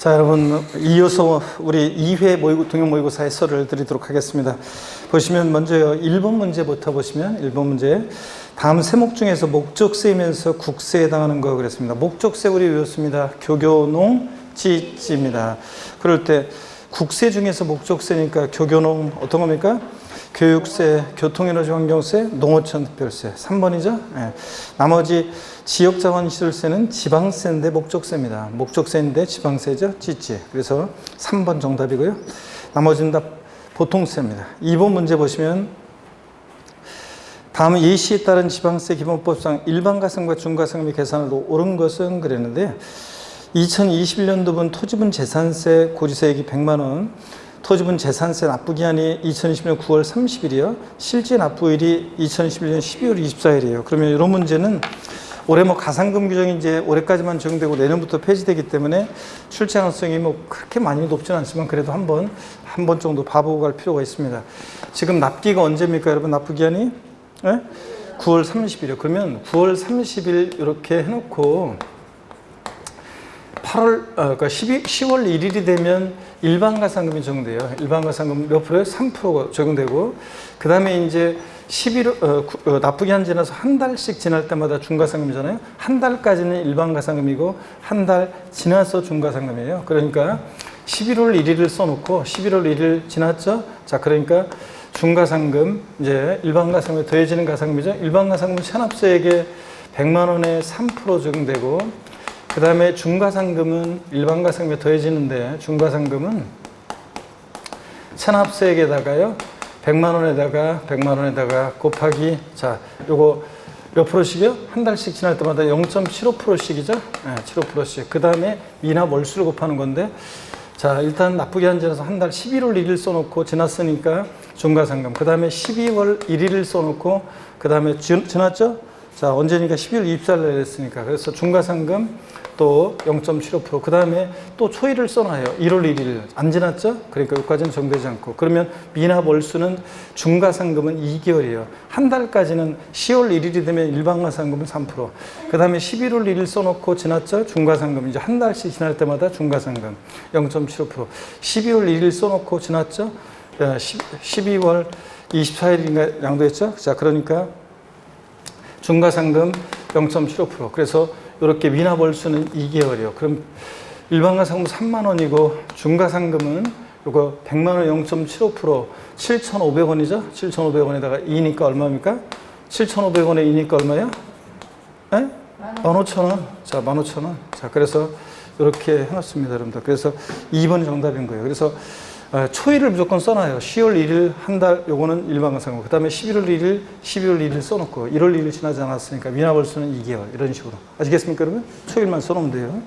자, 여러분, 이어서 우리 2회 동영 모의고사의 설을 드리도록 하겠습니다. 보시면 먼저요, 1번 문제부터 보시면 1번 문제. 다음 세목 중에서 목적세이면서 국세에 해당하는 거 그랬습니다. 목적세 우리 외웠습니다. 교교농, 지입니다. 그럴 때 국세 중에서 목적세니까 교교농 어떤 겁니까? 교육세, 교통에너지 환경세, 농어촌 특별세. 3번이죠? 네. 나머지 지역자원시설세는 지방세인데 목적세입니다. 목적세인데 지방세죠? 찌찌. 그래서 3번 정답이고요. 나머지는 다 보통세입니다. 2번 문제 보시면 다음 예시에 따른 지방세 기본법상 일반가성과 중과세금의 계산을 옳은 것은 그랬는데 2021년도분 토지분 재산세 고지세액이 100만 원, 토지분 재산세 납부기한이 2020년 9월 30일이요. 실제 납부일이 2021년 12월 24일이에요. 그러면 이런 문제는 올해 가상금 규정이 이제 올해까지만 적용되고 내년부터 폐지되기 때문에 출제 가능성이 그렇게 많이 높지는 않지만 그래도 한 번 정도 봐보고 갈 필요가 있습니다. 지금 납기가 언제입니까, 여러분? 납부기한이? 네? 9월 30일이요. 그러면 9월 30일 이렇게 해놓고 10월 1일이 되면 일반가상금이 적용돼요. 일반가상금 몇 프로요? 3%가 적용되고, 그 다음에 이제 11월, 납부기한 지나서 한 달씩 지날 때마다 중과상금이잖아요. 한 달까지는 일반가상금이고, 한 달 지나서 중과상금이에요. 그러니까 11월 1일을 써놓고, 11월 1일 지났죠? 자, 그러니까 중과상금, 이제 일반가상금에 더해지는 가상금이죠. 일반가상금 체납세액에 100만 원에 3% 적용되고, 그 다음에 중과상금은 일반가상금에 더해지는데 중과상금은 체납세액에다가요 100만 원에다가 곱하기, 자, 요거 몇 프로씩이요? 한 달씩 지날 때마다 0.75%씩이죠? 네, 75%씩. 그 다음에 미납 월수를 곱하는 건데, 자, 일단 납부기한 지나서 한 달 11월 1일 써놓고 지났으니까 중과상금. 그 다음에 12월 1일을 써놓고, 그 다음에 지났죠? 자, 언제니까 12월 24일 했으니까. 그래서 중과상금 또 0.75%. 그 다음에 또 초일을 써놔요. 1월 1일. 안 지났죠? 그러니까 여기까지는 정되지 않고. 그러면 미납 월수는 중과상금은 2개월이에요. 한 달까지는 10월 1일이 되면 일반가상금은 3%. 그 다음에 11월 1일 써놓고 지났죠? 중과상금. 이제 한 달씩 지날 때마다 중과상금 0.75%. 12월 1일 써놓고 지났죠? 12월 24일인가 양도했죠? 자, 그러니까 중과상금 0.75%. 그래서 이렇게 미납 월수는 2개월이요. 그럼 일반가상금 3만 원이고 중과상금은 이거 100만 원 0.75% 7,500원이죠. 7,500원에다가 2니까 얼마입니까? 7,500원에 2니까 얼마예요? 네? 15,000원. 자, 15,000원. 자, 그래서 이렇게 해놨습니다, 여러분들. 그래서 2번이 정답인 거예요. 그래서 초일을 무조건 써놔요. 10월 1일 한 달, 요거는 일반가상금. 그 다음에 11월 1일, 12월 1일 써놓고 1월 1일 지나지 않았으니까 미납월수는 2개월. 이런 식으로. 아시겠습니까, 여러분? 초일만 써놓으면 돼요.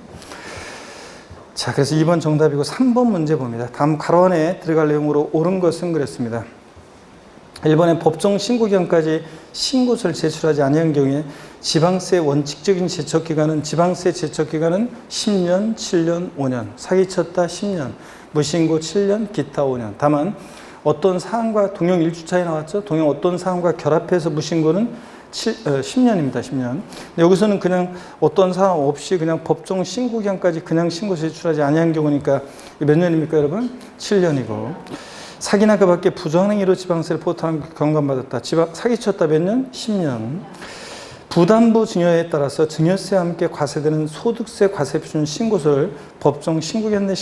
자, 그래서 2번 정답이고 3번 문제 봅니다. 다음 가로 안에 들어갈 내용으로 옳은 것은 그랬습니다. 1번에 법정 신고기간까지 신고서를 제출하지 아니한 경우에 지방세 원칙적인 제척기간은 지방세 제척기간은 10년, 7년, 5년, 사기쳤다 10년, 무신고 7년, 기타 5년. 다만 어떤 사항과 동형 1주차에 나왔죠? 동형 어떤 사항과 결합해서 무신고는 10년입니다. 10년. 여기서는 그냥 어떤 사항 없이 그냥 법정 신고기간까지 그냥 신고 제출하지 아니한 경우니까 몇 년입니까, 여러분? 7년이고. 사기나 그 밖에 부정행위로 지방세를 포탈한 경감받았다. 사기쳤다 몇 년? 10년. 부담부 증여에 따라서 증여세와 함께 과세되는 소득세 과세 표준 신고서를 법정 신고기간 내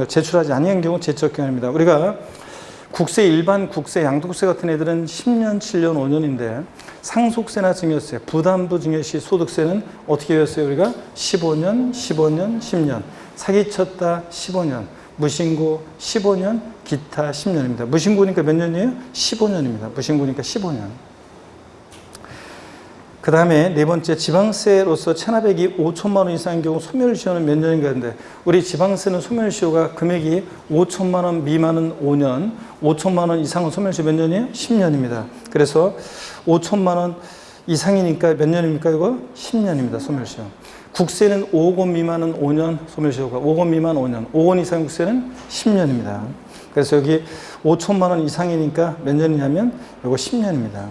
제출하지 아니한 경우 제척기간입니다. 우리가 국세, 일반 국세, 양도세 같은 애들은 10년, 7년, 5년인데 상속세나 증여세, 부담부 증여 시 소득세는 어떻게 배웠어요? 우리가 15년, 15년, 10년. 사기쳤다 15년. 무신고 15년, 기타 10년입니다. 무신고니까 몇 년이에요? 15년입니다. 무신고니까 15년. 그 다음에 네 번째, 지방세로서 체납액이 5천만 원 이상인 경우 소멸시효는 몇 년인가 하는데, 우리 지방세는 소멸시효가 금액이 5천만 원 미만은 5년, 5천만 원 이상은 소멸시효 몇 년이에요? 10년입니다. 그래서 5천만 원 이상이니까 몇 년입니까? 이거 10년입니다. 소멸시효. 국세는 5억 원 미만은 5년, 소멸시효가 5억 원 미만 5년, 5억 원 이상 국세는 10년입니다. 그래서 여기 5천만 원 이상이니까 몇 년이냐면 이거 10년입니다.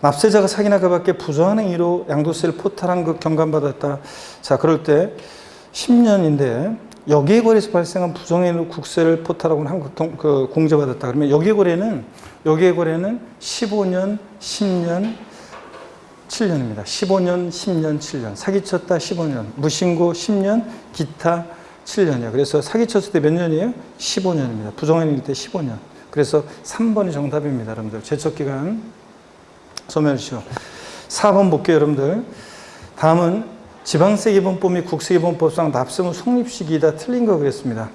납세자가 사기나 그 밖에 부정한 행위로 양도세를 포탈한 것 경감받았다. 자, 그럴 때 10년인데 여기거래에서 발생한 부정행위 국세를 포탈하고 공제받았다. 그러면 여기거래는 15년, 10년, 7년입니다. 15년, 10년, 7년. 사기쳤다 15년, 무신고 10년, 기타 7년이에요. 그래서 사기쳤을 때 몇 년이에요? 15년입니다. 부정행위일 때 15년. 그래서 3번이 정답입니다. 여러분들 제척기간 소멸 시효. 4번 볼게요. 여러분들 다음은 지방세기본법 및 국세기본법상 납세무 성립시기이다. 틀린 거 그랬습니다.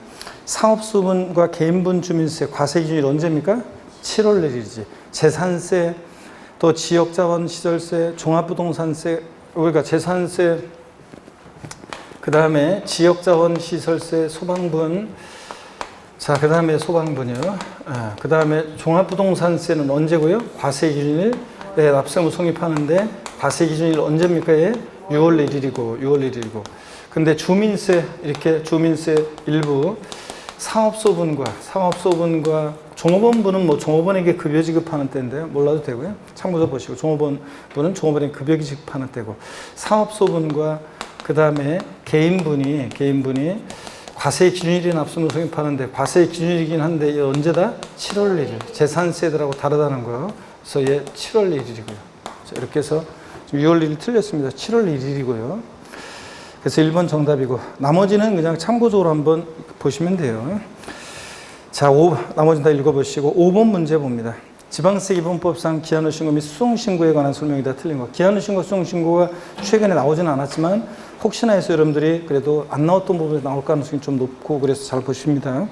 사업소분과 개인분 주민세 과세기준일 언제입니까? 7월 1일이지. 재산세, 또 지역자원시설세, 종합부동산세, 우리가 재산세, 그 다음에 지역자원시설세, 소방분, 자, 그 다음에 소방분이요. 그 다음에 종합부동산세는 언제고요? 과세기준일, 네, 납세무 성립하는데 과세기준일 언제입니까? 예? 6월 1일이고. 근데 주민세, 이렇게 주민세 일부, 사업소분과 종업원분은 뭐 종업원에게 급여 지급하는 때인데요. 몰라도 되고요. 참고서 보시고 종업원분은 종업원에게 급여 지급하는 때고, 사업소분과 그 다음에 개인분이 과세 기준일에 납세무 성립하는데 과세 기준일이긴 한데 언제다? 7월 1일. 재산세들하고 다르다는 거예요. 그래서 얘 7월 1일이고요. 이렇게 해서 6월 1일 틀렸습니다. 7월 1일이고요. 그래서 1번 정답이고 나머지는 그냥 참고적으로 한번 보시면 돼요. 자, 나머지는 다 읽어보시고 5번 문제 봅니다. 지방세기본법상 기한후 신고 및 수송신고에 관한 설명이다. 틀린 거. 기한후 신고, 수송신고가 최근에 나오지는 않았지만 혹시나 해서 여러분들이 그래도 안 나왔던 부분에 나올 가능성이 좀 높고 그래서 잘 보십니다.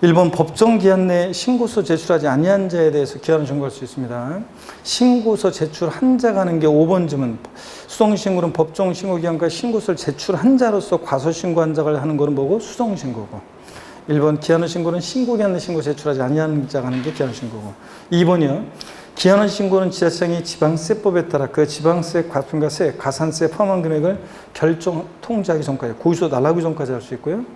1번 법정 기한 내에 신고서 제출하지 아니한 자에 대해서 기한을 신고할 수 있습니다. 신고서 제출한 자가 하는 게 5번쯤은 수송신고는 법정 신고 기한과 신고서를 제출한 자로서 과소신고한 자가 하는 거는 뭐고? 수송신고고. 1번 기한의 신고는 신고 기한 내 신고 제출하지 아니한 자가 하는 게 기한의 신고고. 2번이요. 기한의 신고는 지자청이 지방세법에 따라 그 지방세, 과분과세, 가산세 포함한 금액을 결정 통지하기 전까지, 고의소 날라오기 전까지 할 수 있고요.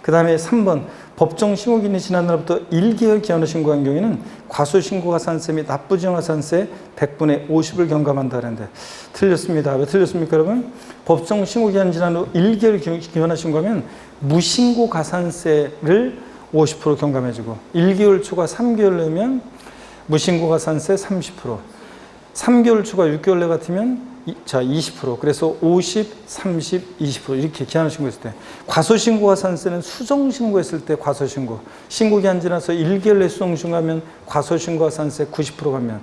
그 다음에 3번 법정 신고기한이 지난 날부터 1개월 기한을 신고한 경우에는 과소신고가산세 및 납부지정가산세 100분의 50을 경감한다 그랬는데 틀렸습니다. 왜 틀렸습니까 여러분? 법정 신고기한 지난 후 1개월 기한을 신고하면 무신고가산세를 50% 경감해주고 1개월 초과 3개월 내면 무신고가산세 30%, 3개월 초과 6개월 내 같으면 20%. 그래서 50, 30, 20% 이렇게 기한을 신고했을 때, 과소신고가산세는 수정신고했을 때 과소신고, 신고기한 지나서 1개월 내 수정신고하면 과소신고가산세 90% 가면,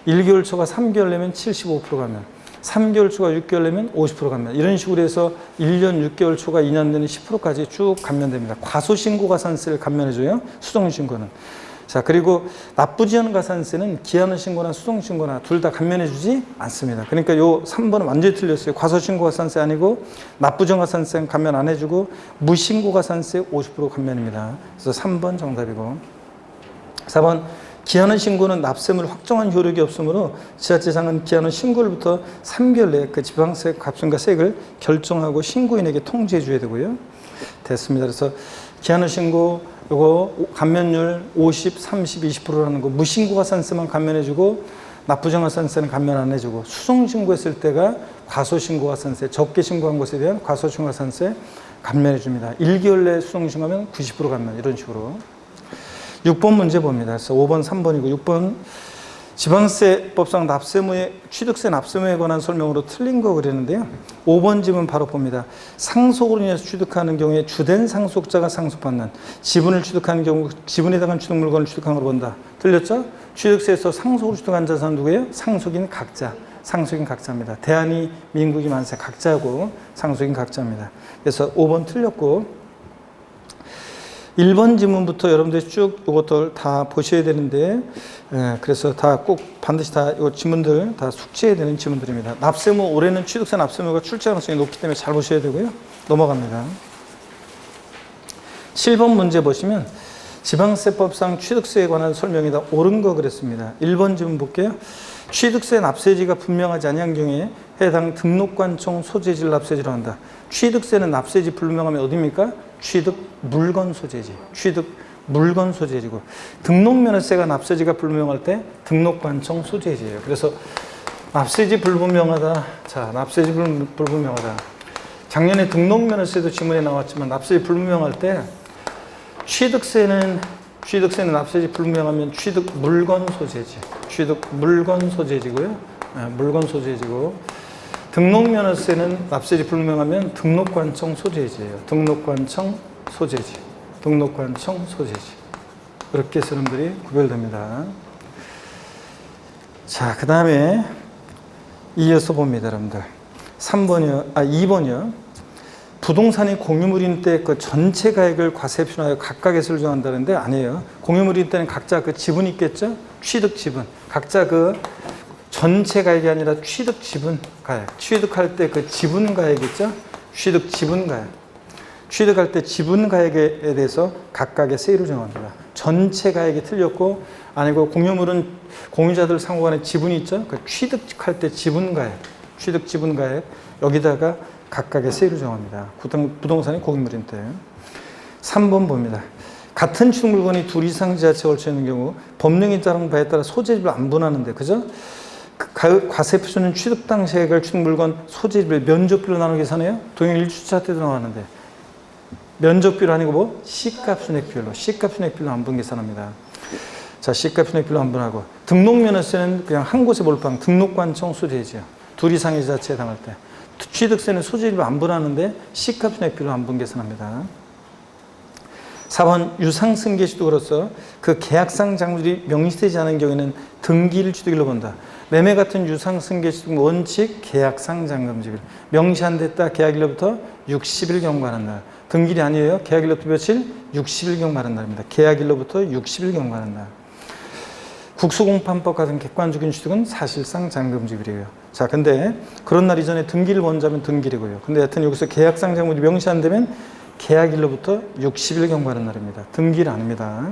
1개월 초과 3개월 내면 75% 가면, 3개월 초과 6개월 내면 50% 가면, 이런 식으로 해서 1년 6개월 초과 2년 내는 10%까지 쭉 감면됩니다. 과소신고가산세를 감면해줘요. 수정신고는. 자, 그리고 납부지연가산세는 기한의 신고나 수송신고나 둘 다 감면해주지 않습니다. 그러니까 요 3번은 완전히 틀렸어요. 과소신고가산세 아니고 납부지연가산세는 감면 안 해주고 무신고가산세 50% 감면입니다. 그래서 3번 정답이고 4번 기한의 신고는 납세물 확정한 효력이 없으므로 지자체장은 기한의 신고로부터 3개월 내에 그 지방세, 값과 세액을 결정하고 신고인에게 통지해 줘야 되고요. 됐습니다. 그래서 기한의 신고 요거 감면율 50, 30, 20%라는 거 무신고가산세만 감면해주고 납부정가산세는 감면 안 해주고 수송신고했을 때가 과소신고가산세 적게 신고한 것에 대한 과소신고가산세 감면해줍니다. 1개월 내에 수송신고하면 90% 감면 이런 식으로. 6번 문제 봅니다. 그래서 5번, 3번이고 6번 지방세법상 납세무의 취득세 납세무에 관한 설명으로 틀린 거 그랬는데요. 5번 지문 바로 봅니다. 상속으로 인해서 취득하는 경우에 주된 상속자가 상속받는 지분을 취득하는 경우 지분에 해당하는 취득 물건을 취득한 걸로 본다. 틀렸죠? 취득세에서 상속으로 취득한 자산은 누구예요? 상속인 각자. 상속인 각자입니다. 대한이 민국이 만세 각자고 상속인 각자입니다. 그래서 5번 틀렸고 1번 지문부터 여러분들이 쭉 이것들 다 보셔야 되는데, 그래서 다 꼭 반드시 다 이 지문들 다 숙지해야 되는 지문들입니다. 납세무, 올해는 취득세 납세무가 출제 가능성이 높기 때문에 잘 보셔야 되고요. 넘어갑니다. 7번 문제 보시면 지방세법상 취득세에 관한 설명이다. 옳은 거 그랬습니다. 1번 지문 볼게요. 취득세 납세지가 분명하지 아니한 경우에 해당 등록관청 소재지를 납세지로 한다. 취득세는 납세지 불명하면 어디입니까? 취득 물건 소재지. 취득 물건 소재지고 등록면허세가 납세지가 불분명할 때 등록관청 소재지예요. 그래서 납세지 불분명하다. 자, 납세지 불분명하다. 작년에 등록면허세도 지문에 나왔지만 납세지 불분명할 때 취득세는 납세지 불분명하면 취득 물건 소재지. 취득 물건 소재지고요. 물건 소재지고 등록면허세는 납세지 불분명하면 등록관청 소재지예요. 등록관청 소재지. 등록관청 소재지. 이렇게 사람들이 구별됩니다. 자, 그 다음에 이어서 봅니다, 여러분들. 2번이요. 부동산이 공유물인 때 그 전체 가액을 과세에 표현하여 각각에서 정한다는데 아니에요. 공유물인 때는 각자 그 지분이 있겠죠? 취득 지분. 각자 그 전체 가액이 아니라 취득 지분 가액. 취득할 때 그 지분 가액 있죠? 취득 지분 가액. 취득할 때 지분 가액에 대해서 각각의 세율을 정합니다. 전체 가액이 틀렸고 아니고 공유물은 공유자들 상호간에 지분이 있죠? 그 취득할 때 지분 가액. 취득 지분 가액. 여기다가 각각의 세율을 정합니다. 부동산이 공유물인 때. 3번 봅니다. 같은 취득 물건이 둘 이상 지자체에 걸쳐 있는 경우 법령에 따른 바에 따라 소재집을 안 분하는데, 그죠? 과세 표준은 취득 당시액을 취득 물건 소재집을 면적비로 나눠 계산해요. 동일 1주차 때도 나왔는데 면적비로 아니고 뭐? 시가 순액비율로. 시가 순액비율로 안 분 계산합니다. 자, 시가 순액비율로 안 분하고 등록면허세는 그냥 한 곳에 몰빵 등록관청 소재지요. 둘 이상의 지자체에 해당할 때. 취득세는 소재집을 안 분하는데 시가 순액비율로 안 분 계산합니다. 4번 유상승계취득으로서 그 계약상 장부들이 명시되지 않은 경우에는 등기일 취득일로 본다. 매매 같은 유상승계취득 원칙 계약상 잔금지일. 명시 안 됐다. 계약일로부터 60일 경과한다. 등기일이 아니에요. 계약일로부터 며칠? 60일 경과하는 날입니다. 계약일로부터 60일 경과하는 날. 국수공판법 같은 객관적인 취득은 사실상 잔금지일이에요. 자, 근데 그런 날 이전에 등기를 먼저 하면 등기일이고요. 근데 하여튼 여기서 계약상 장부들이 명시 안 되면 계약일로부터 60일 경과하는 날입니다. 등기일 아닙니다.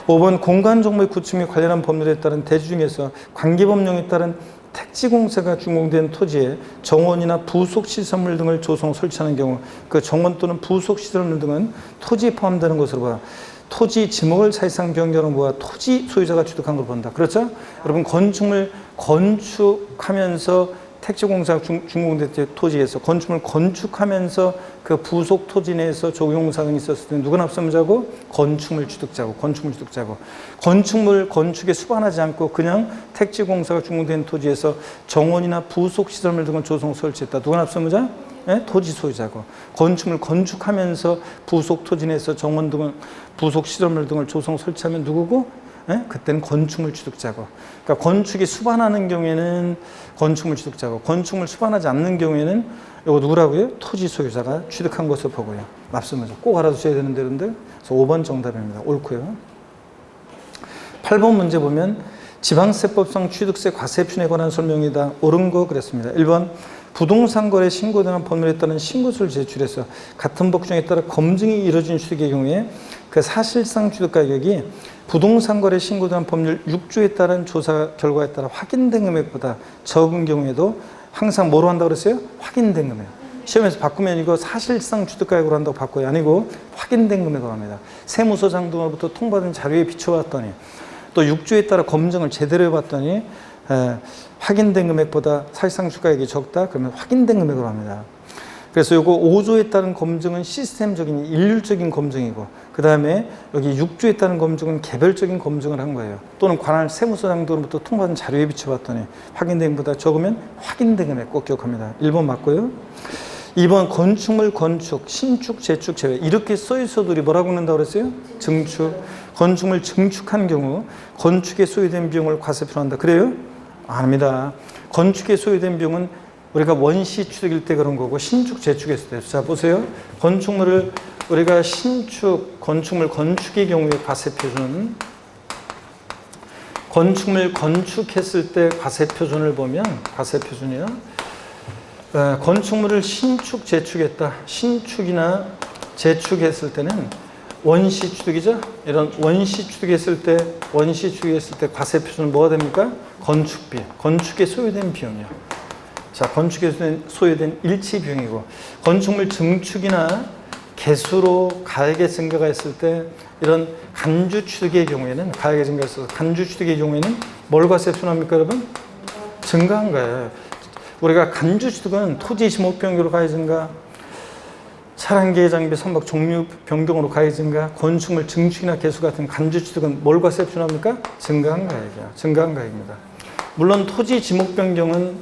5번 공간정보의 구축 및 관련한 법률에 따른 대지 중에서 관계법령에 따른 택지공사가 준공된 토지에 정원이나 부속시설물 등을 조성 설치하는 경우 그 정원 또는 부속시설물 등은 토지에 포함되는 것으로 봐. 토지 지목을 사실상 변경하는 거와 토지 소유자가 취득한 걸 본다. 그렇죠? 여러분 건축물 건축하면서 택지공사 준공된 토지에서 건축물 건축하면서 그 부속 토지 내에서 조경사항이 있었을 때 누가 납세무자고? 건축물 취득자고. 건축물 취득자고. 건축물 건축에 수반하지 않고 그냥 택지공사가 준공된 토지에서 정원이나 부속 시설물 등을 조성 설치했다. 누가 납세무자? 네? 토지 소유자고. 건축물 건축하면서 부속 토지 내에서 정원 등을 부속 시설물 등을 조성 설치하면 누구고? 네? 그때는 건축물 취득자고. 그러니까 건축이 수반하는 경우에는 건축물 취득자고, 건축물 수반하지 않는 경우에는 이거 누구라고요? 토지 소유자가 취득한 것을 보고요. 납세무자. 꼭 알아두셔야 되는데, 여러분들. 그래서 5번 정답입니다. 옳고요. 8번 문제 보면 지방세법상 취득세 과세 표준에 관한 설명이다. 옳은 거 그랬습니다. 1번 부동산 거래 신고등한 법률에 따른 신고서를 제출해서 같은 법규정에 따라 검증이 이루어진 취득의 경우에 그 사실상 취득 가격이 부동산 거래 신고등한 법률 6조에 따른 조사 결과에 따라 확인된 금액보다 적은 경우에도 항상 뭐로 한다고 그랬어요? 확인된 금액. 시험에서 바꾸면 이거 사실상 취득 가격으로 한다고 바꿔요. 아니고 확인된 금액으로 합니다. 세무서장 등으로부터 통보받은 자료에 비춰봤더니 또 6조에 따라 검증을 제대로 해봤더니 확인된 금액보다 사실상 취득가액이 적다? 그러면 확인된 금액으로 합니다. 그래서 요거 5조에 따른 검증은 시스템적인 일률적인 검증이고 그 다음에 여기 6조에 따른 검증은 개별적인 검증을 한 거예요. 또는 관할 세무서장 등으로부터 통보받은 자료에 비춰봤더니 확인된 금액보다 적으면 확인된 금액 꼭 기억합니다. 1번 맞고요. 2번 건축물 건축, 신축, 재축, 제외 이렇게 써있어도 우리 뭐라고 읽는다고 그랬어요? 증축. 건축물 증축한 경우 건축에 소요된 비용을 과세 표현한다. 그래요? 아닙니다. 건축에 소요된 비용은 우리가 원시 취득일 때 그런 거고 신축, 재축했을 때. 자, 보세요. 건축물을 우리가 신축, 건축물 건축의 경우에 과세 표준은 건축물 건축했을 때 과세 표준을 보면 과세 표준이요. 건축물을 신축, 재축했다. 신축이나 재축했을 때는 원시 취득이죠. 이런 원시 취득했을 때 과세 표준은 뭐가 됩니까? 건축비, 건축에 소요된 비용이요. 자, 건축에 소요된 일치 비용이고 건축물 증축이나 개수로 가액의 증가가 있을 때 이런 간주 취득의 경우에는 가액의 증가가 있어서 간주 취득의 경우에는 뭘 과세 표준합니까, 여러분? 증가한 거예요. 우리가 간주취득은 토지 지목 변경으로 가해진가, 차량계 장비 선박 종류 변경으로 가해진가, 건축물 증축이나 개수 같은 간주취득은 뭘과 세분합니까? 증가한 가액이야. 증가한 가액입니다. 물론 토지 지목 변경은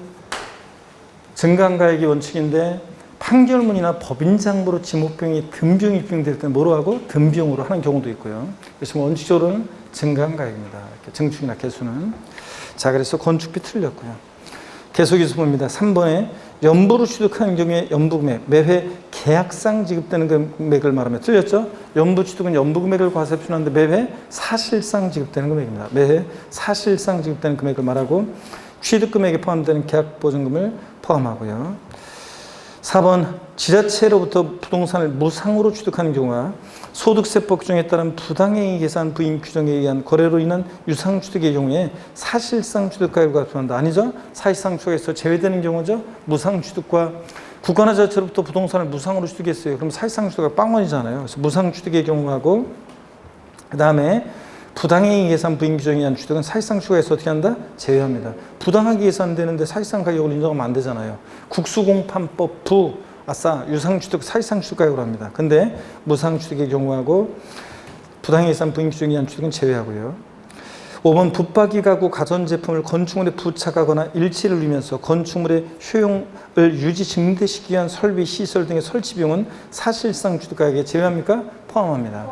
증가한 가액이 원칙인데 판결문이나 법인장부로 지목비용이 등비용이 입증될 때는 뭐로 하고? 등비용으로 하는 경우도 있고요. 그래서 원칙적으로는 증가한 가액입니다. 이렇게 증축이나 개수는. 자, 그래서 건축비 틀렸고요. 계속해서 봅니다. 3번에 연부로 취득하는 경우에 연부금액, 매회 계약상 지급되는 금액을 말하면 틀렸죠? 연부 취득은 연부금액을 과세표현하는데 매회 사실상 지급되는 금액입니다. 매회 사실상 지급되는 금액을 말하고 취득금액에 포함되는 계약보증금을 포함하고요. 4번 지자체로부터 부동산을 무상으로 취득하는 경우와 소득세법 규정에 따른 부당행위 계산 부인 규정에 의한 거래로 인한 유상취득의 경우에 사실상 취득가액을 과세한다. 아니죠? 사실상 취득에서 제외되는 경우죠. 무상취득과 국가나 지자체로부터 부동산을 무상으로 취득했어요. 그럼 사실상 취득가 빵원이잖아요. 그래서 무상취득의 경우하고 그 다음에 부당행위 계산 부인 규정에 의한 취득은 사실상 취득에서 어떻게 한다? 제외합니다. 부당하게 계산되는데 사실상 가격을 인정하면 안 되잖아요. 국수공판법 아싸 유상취득 사실상 취득가액으로 합니다. 근데 무상취득의 경우하고 부당행위 계산 부인 규정에 의한 취득은 제외하고요. 5번 붙박이 가구 가전제품을 건축물에 부착하거나 일치를 누리면서 건축물의 효용을 유지 증대시키기 위한 설비, 시설 등의 설치 비용은 사실상 취득가액에 제외합니까? 포함합니다.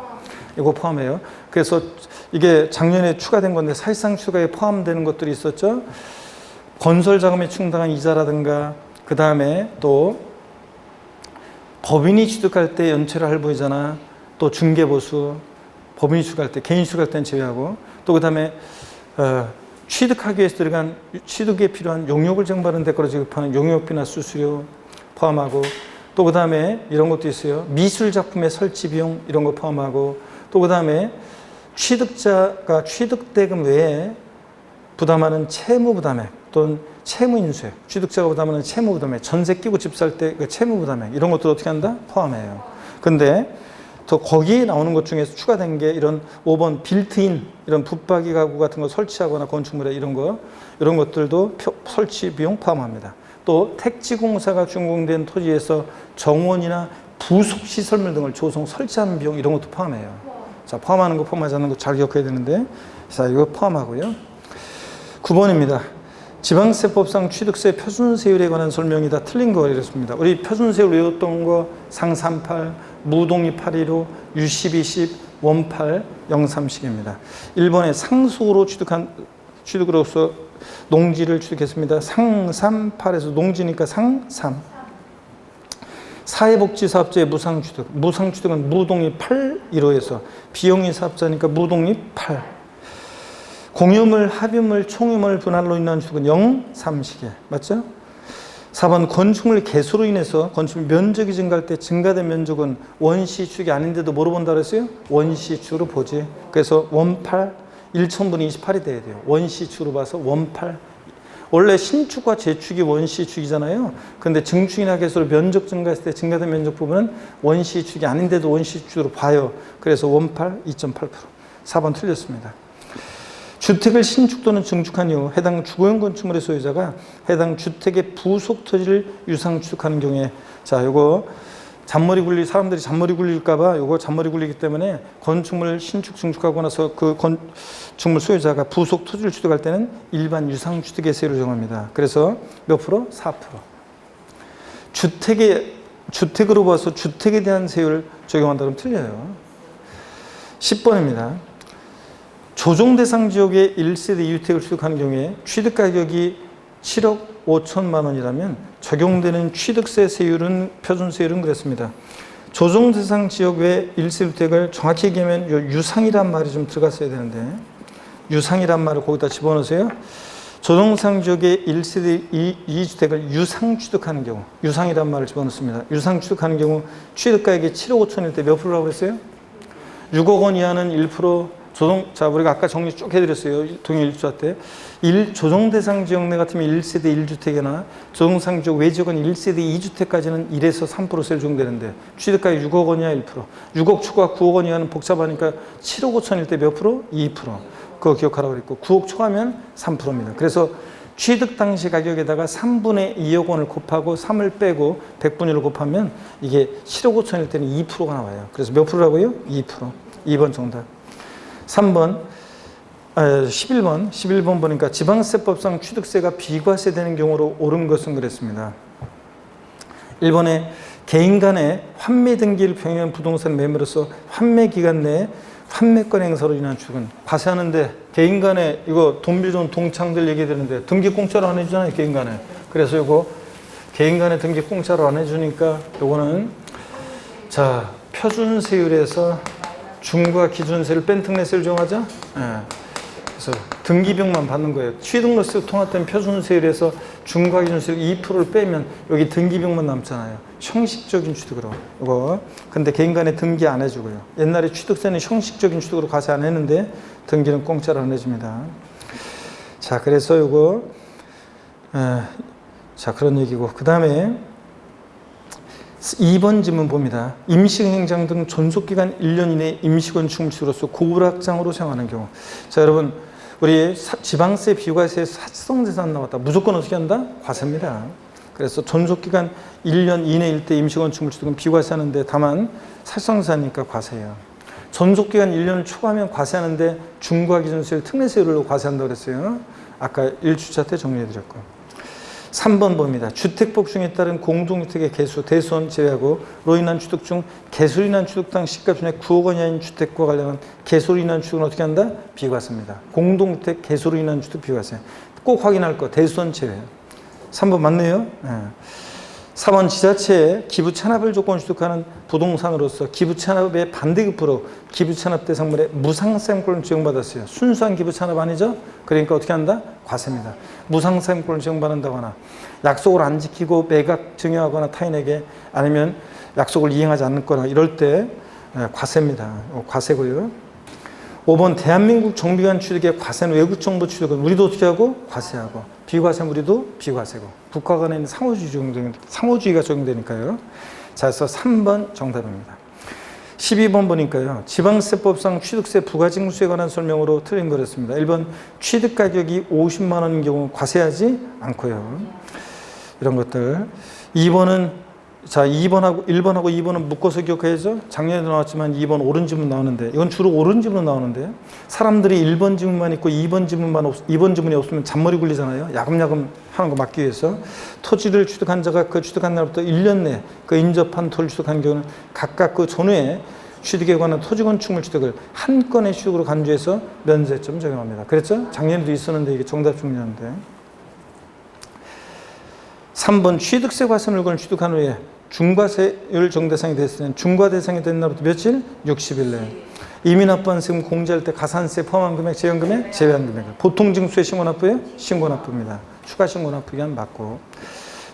이거 포함해요. 그래서 이게 작년에 추가된 건데 사실상 취득가액에 포함되는 것들이 있었죠. 건설 자금에 충당한 이자라든가 그 다음에 또 법인이 취득할 때 연체를 할부이자나 또 중개보수, 법인이 취득할 때, 개인이 취득할 때는 제외하고 또 그 다음에 취득하기 위해서 들어간 취득에 필요한 용역을 쟁반하는 데까지 지급하는 용역비나 수수료 포함하고 또 그 다음에 이런 것도 있어요. 미술작품의 설치 비용 이런 거 포함하고 또 그 다음에 취득자가 취득대금 외에 부담하는 채무부담액 또는 채무인수액, 취득자가 부담하는 채무부담액, 전세 끼고 집 살 때 그 채무부담액 이런 것들 어떻게 한다? 포함해요. 근데 또 거기에 나오는 것 중에서 추가된 게 이런 5번 빌트인 이런 붙박이 가구 같은 거 설치하거나 건축물에 이런 것들도 설치 비용 포함합니다. 또 택지공사가 준공된 토지에서 정원이나 부속 시설물 등을 조성 설치하는 비용 이런 것도 포함해요. 자, 포함하는 거 포함하지 않는 거 잘 기억해야 되는데 자, 이거 포함하고요. 9번입니다. 지방세법상 취득세 표준세율에 관한 설명이 다 틀린 거 이랬습니다. 우리 표준세율 외웠던 거 상38, 무독립 815, U1210, 원8, 03식입니다. 1번에 상속으로 취득으로서 농지를 취득했습니다. 상38에서 농지니까 상3. 사회복지사업자의 무상취득. 무상취득은 무독립 8, 1호에서 비용이 사업자니까 무독립 8. 공유물, 합유물, 총유물 분할로 인한 취득은 0, 3식에 맞죠? 4번 건축물 개수로 인해서 건축물 면적이 증가할 때 증가된 면적은 원시 취득이 아닌데도 뭐로 본다 그랬어요? 원시 취득으로 보지. 그래서 원8 1,000분의 28이 돼야 돼요. 원시 취득으로 봐서 원8. 원래 신축과 재축이 원시 취득이잖아요. 근데 증축이나 개수로 면적 증가했을 때 증가된 면적 부분은 원시 취득이 아닌데도 원시 취득으로 봐요. 그래서 원8 2.8%. 4번 틀렸습니다. 주택을 신축 또는 증축한 이후 해당 주거용 건축물의 소유자가 해당 주택의 부속 토지를 유상 취득하는 경우에 자, 요거 사람들이 잔머리 굴릴까봐 요거 잔머리 굴리기 때문에 건축물 신축 증축하고 나서 그 건축물 소유자가 부속 토지를 취득할 때는 일반 유상 취득의 세율을 정합니다. 그래서 몇 프로? 4%. 주택으로 봐서 주택에 대한 세율을 적용한다면 틀려요. 10번입니다. 조정 대상 지역의 1세대 2주택을 취득하는 경우에 취득 가격이 7억 5천만 원이라면 적용되는 취득세 세율은 표준세율은 그랬습니다. 조정 대상 지역 외 1세대 주택을 정확히 얘기하면 유상이란 말이 좀 들어갔어야 되는데 유상이란 말을 거기다 집어넣으세요. 조정 대상 지역의 1세대 2주택을 유상 취득하는 경우 유상이란 말을 집어넣습니다. 유상 취득하는 경우 취득 가격이 7억 5천일 때 몇 프로라고 했어요? 6억 원 이하는 1%. 자, 우리가 아까 정리 쭉 해드렸어요. 동일 1주화 때. 조정 대상 지역 내 같으면 1세대 1주택이나 조정 대상 지역 외 지역은 1세대 2주택까지는 1에서 3%세를 적용되는데 취득가액 6억 원 이하 1%. 6억 초과 9억 원 이하는 복잡하니까 7억 5천일 때 몇 프로? 2%. 그거 기억하라고 그랬고 9억 초과면 3%입니다. 그래서 취득 당시 가격에다가 3분의 2억 원을 곱하고 3을 빼고 100분의 1을 곱하면 이게 7억 5천일 때는 2%가 나와요. 그래서 몇 프로라고요? 2%. 2번 정답. 3번, 11번 보니까 지방세법상 취득세가 비과세되는 경우로 옳은 것은 그랬습니다. 1번에 개인 간의 환매 등기를 병행한 부동산 매매로서 환매 기간 내에 환매권 행사로 인한 취득은 과세하는데 개인 간에 이거 돈 빌려준 동창들 얘기되는데 등기 공짜로 안 해주잖아요. 개인 간에. 그래서 이거 개인 간에 등기 공짜로 안 해주니까 요거는 자 표준세율에서 중과 기준세를 뺀 특례세를 정하자. 그래서 등기비용만 받는 거예요. 취득로세 통합된 표준세율에서 중과 기준세율 2%를 빼면 여기 등기비용만 남잖아요. 형식적인 취득으로 이거. 근데 개인 간에 등기 안 해주고요. 옛날에 취득세는 형식적인 취득으로 과세 안 했는데 등기는 공짜로 안 해줍니다. 자, 그래서 이거 자 그런 얘기고 그 다음에 2번 질문 봅니다. 임시행장 등 존속기간 1년 이내 임시건축물 취득으로서 고불확장으로 사용하는 경우. 자, 여러분 우리 지방세 비과세에 사실성재산 나왔다. 무조건 어떻게 한다? 과세입니다. 그래서 존속기간 1년 이내일 때 임시건축물 취득은 비과세하는데 다만 사실성재산이니까 과세예요. 존속기간 1년을 초과하면 과세하는데 중과 기준세율 특례세율로 과세한다고 그랬어요. 아까 1주차 때 정리해드렸고. 3번 봅니다. 주택복중에 따른 공동주택의 개수, 대수원 제외하고 로 인한 취득 중 개수로 인한 취득당 시가 준액 9억 원이 아닌 주택과 관련한 개수로 인한 취득은 어떻게 한다? 비과세입니다. 공동주택 개수로 인한 취득 비과세. 꼭 확인할 거. 대수원 제외. 3번 맞네요. 4번 지자체에 기부 찬합을 조건 취득하는 부동산으로서 기부 찬합의 반대급부로 기부 찬합 대상물에 무상세무권을 지정받았어요. 순수한 기부 찬합 아니죠? 그러니까 어떻게 한다? 과세입니다. 무상세무권을 지정받는다거나 약속을 안 지키고 매각 증여하거나 타인에게 아니면 약속을 이행하지 않거나 이럴 때 과세입니다. 과세고요. 5번 대한민국 정비관 취득의 과세는 외국 정보 취득은 우리도 어떻게 하고? 과세하고. 비과세는 우리도 비과세고. 국가 간에 있는 상호주의가 적용되니까요. 자, 그래서 3번 정답입니다. 12번 보니까요. 지방세법상 취득세 부가징수에 관한 설명으로 틀린 거였습니다. 1번 취득가격이 50만 원인 경우 과세하지 않고요. 이런 것들. 2번은 자, 1번하고 2번은 묶어서 기억해야죠. 작년에도 나왔지만 2번 옳은 지문 나오는데 이건 주로 옳은 지문으로 나오는데 사람들이 1번 지문만 있고 2번 지문이 없으면 잔머리 굴리잖아요. 야금야금 하는 거 막기 위해서. 토지를 취득한 자가 그 취득한 날부터 1년 내 그 인접한 토를 취득한 경우는 각각 그 전후에 취득에 관한 토지건축물 취득을 한 건의 취득으로 간주해서 면세점 적용합니다. 그랬죠? 작년에도 있었는데 이게 정답 중요한데. 3번 취득세 과세 물건을 취득한 후에 중과세율 정대상이 됐을 때는 중과대상이 된 날부터 며칠? 60일 내에. 이미 납부한 세금 공제할 때 가산세 포함한 금액, 제한 금액, 제외한 금액. 보통 징수에 신고 납부예요? 신고 납부입니다. 추가 신고 납부기한 맞고.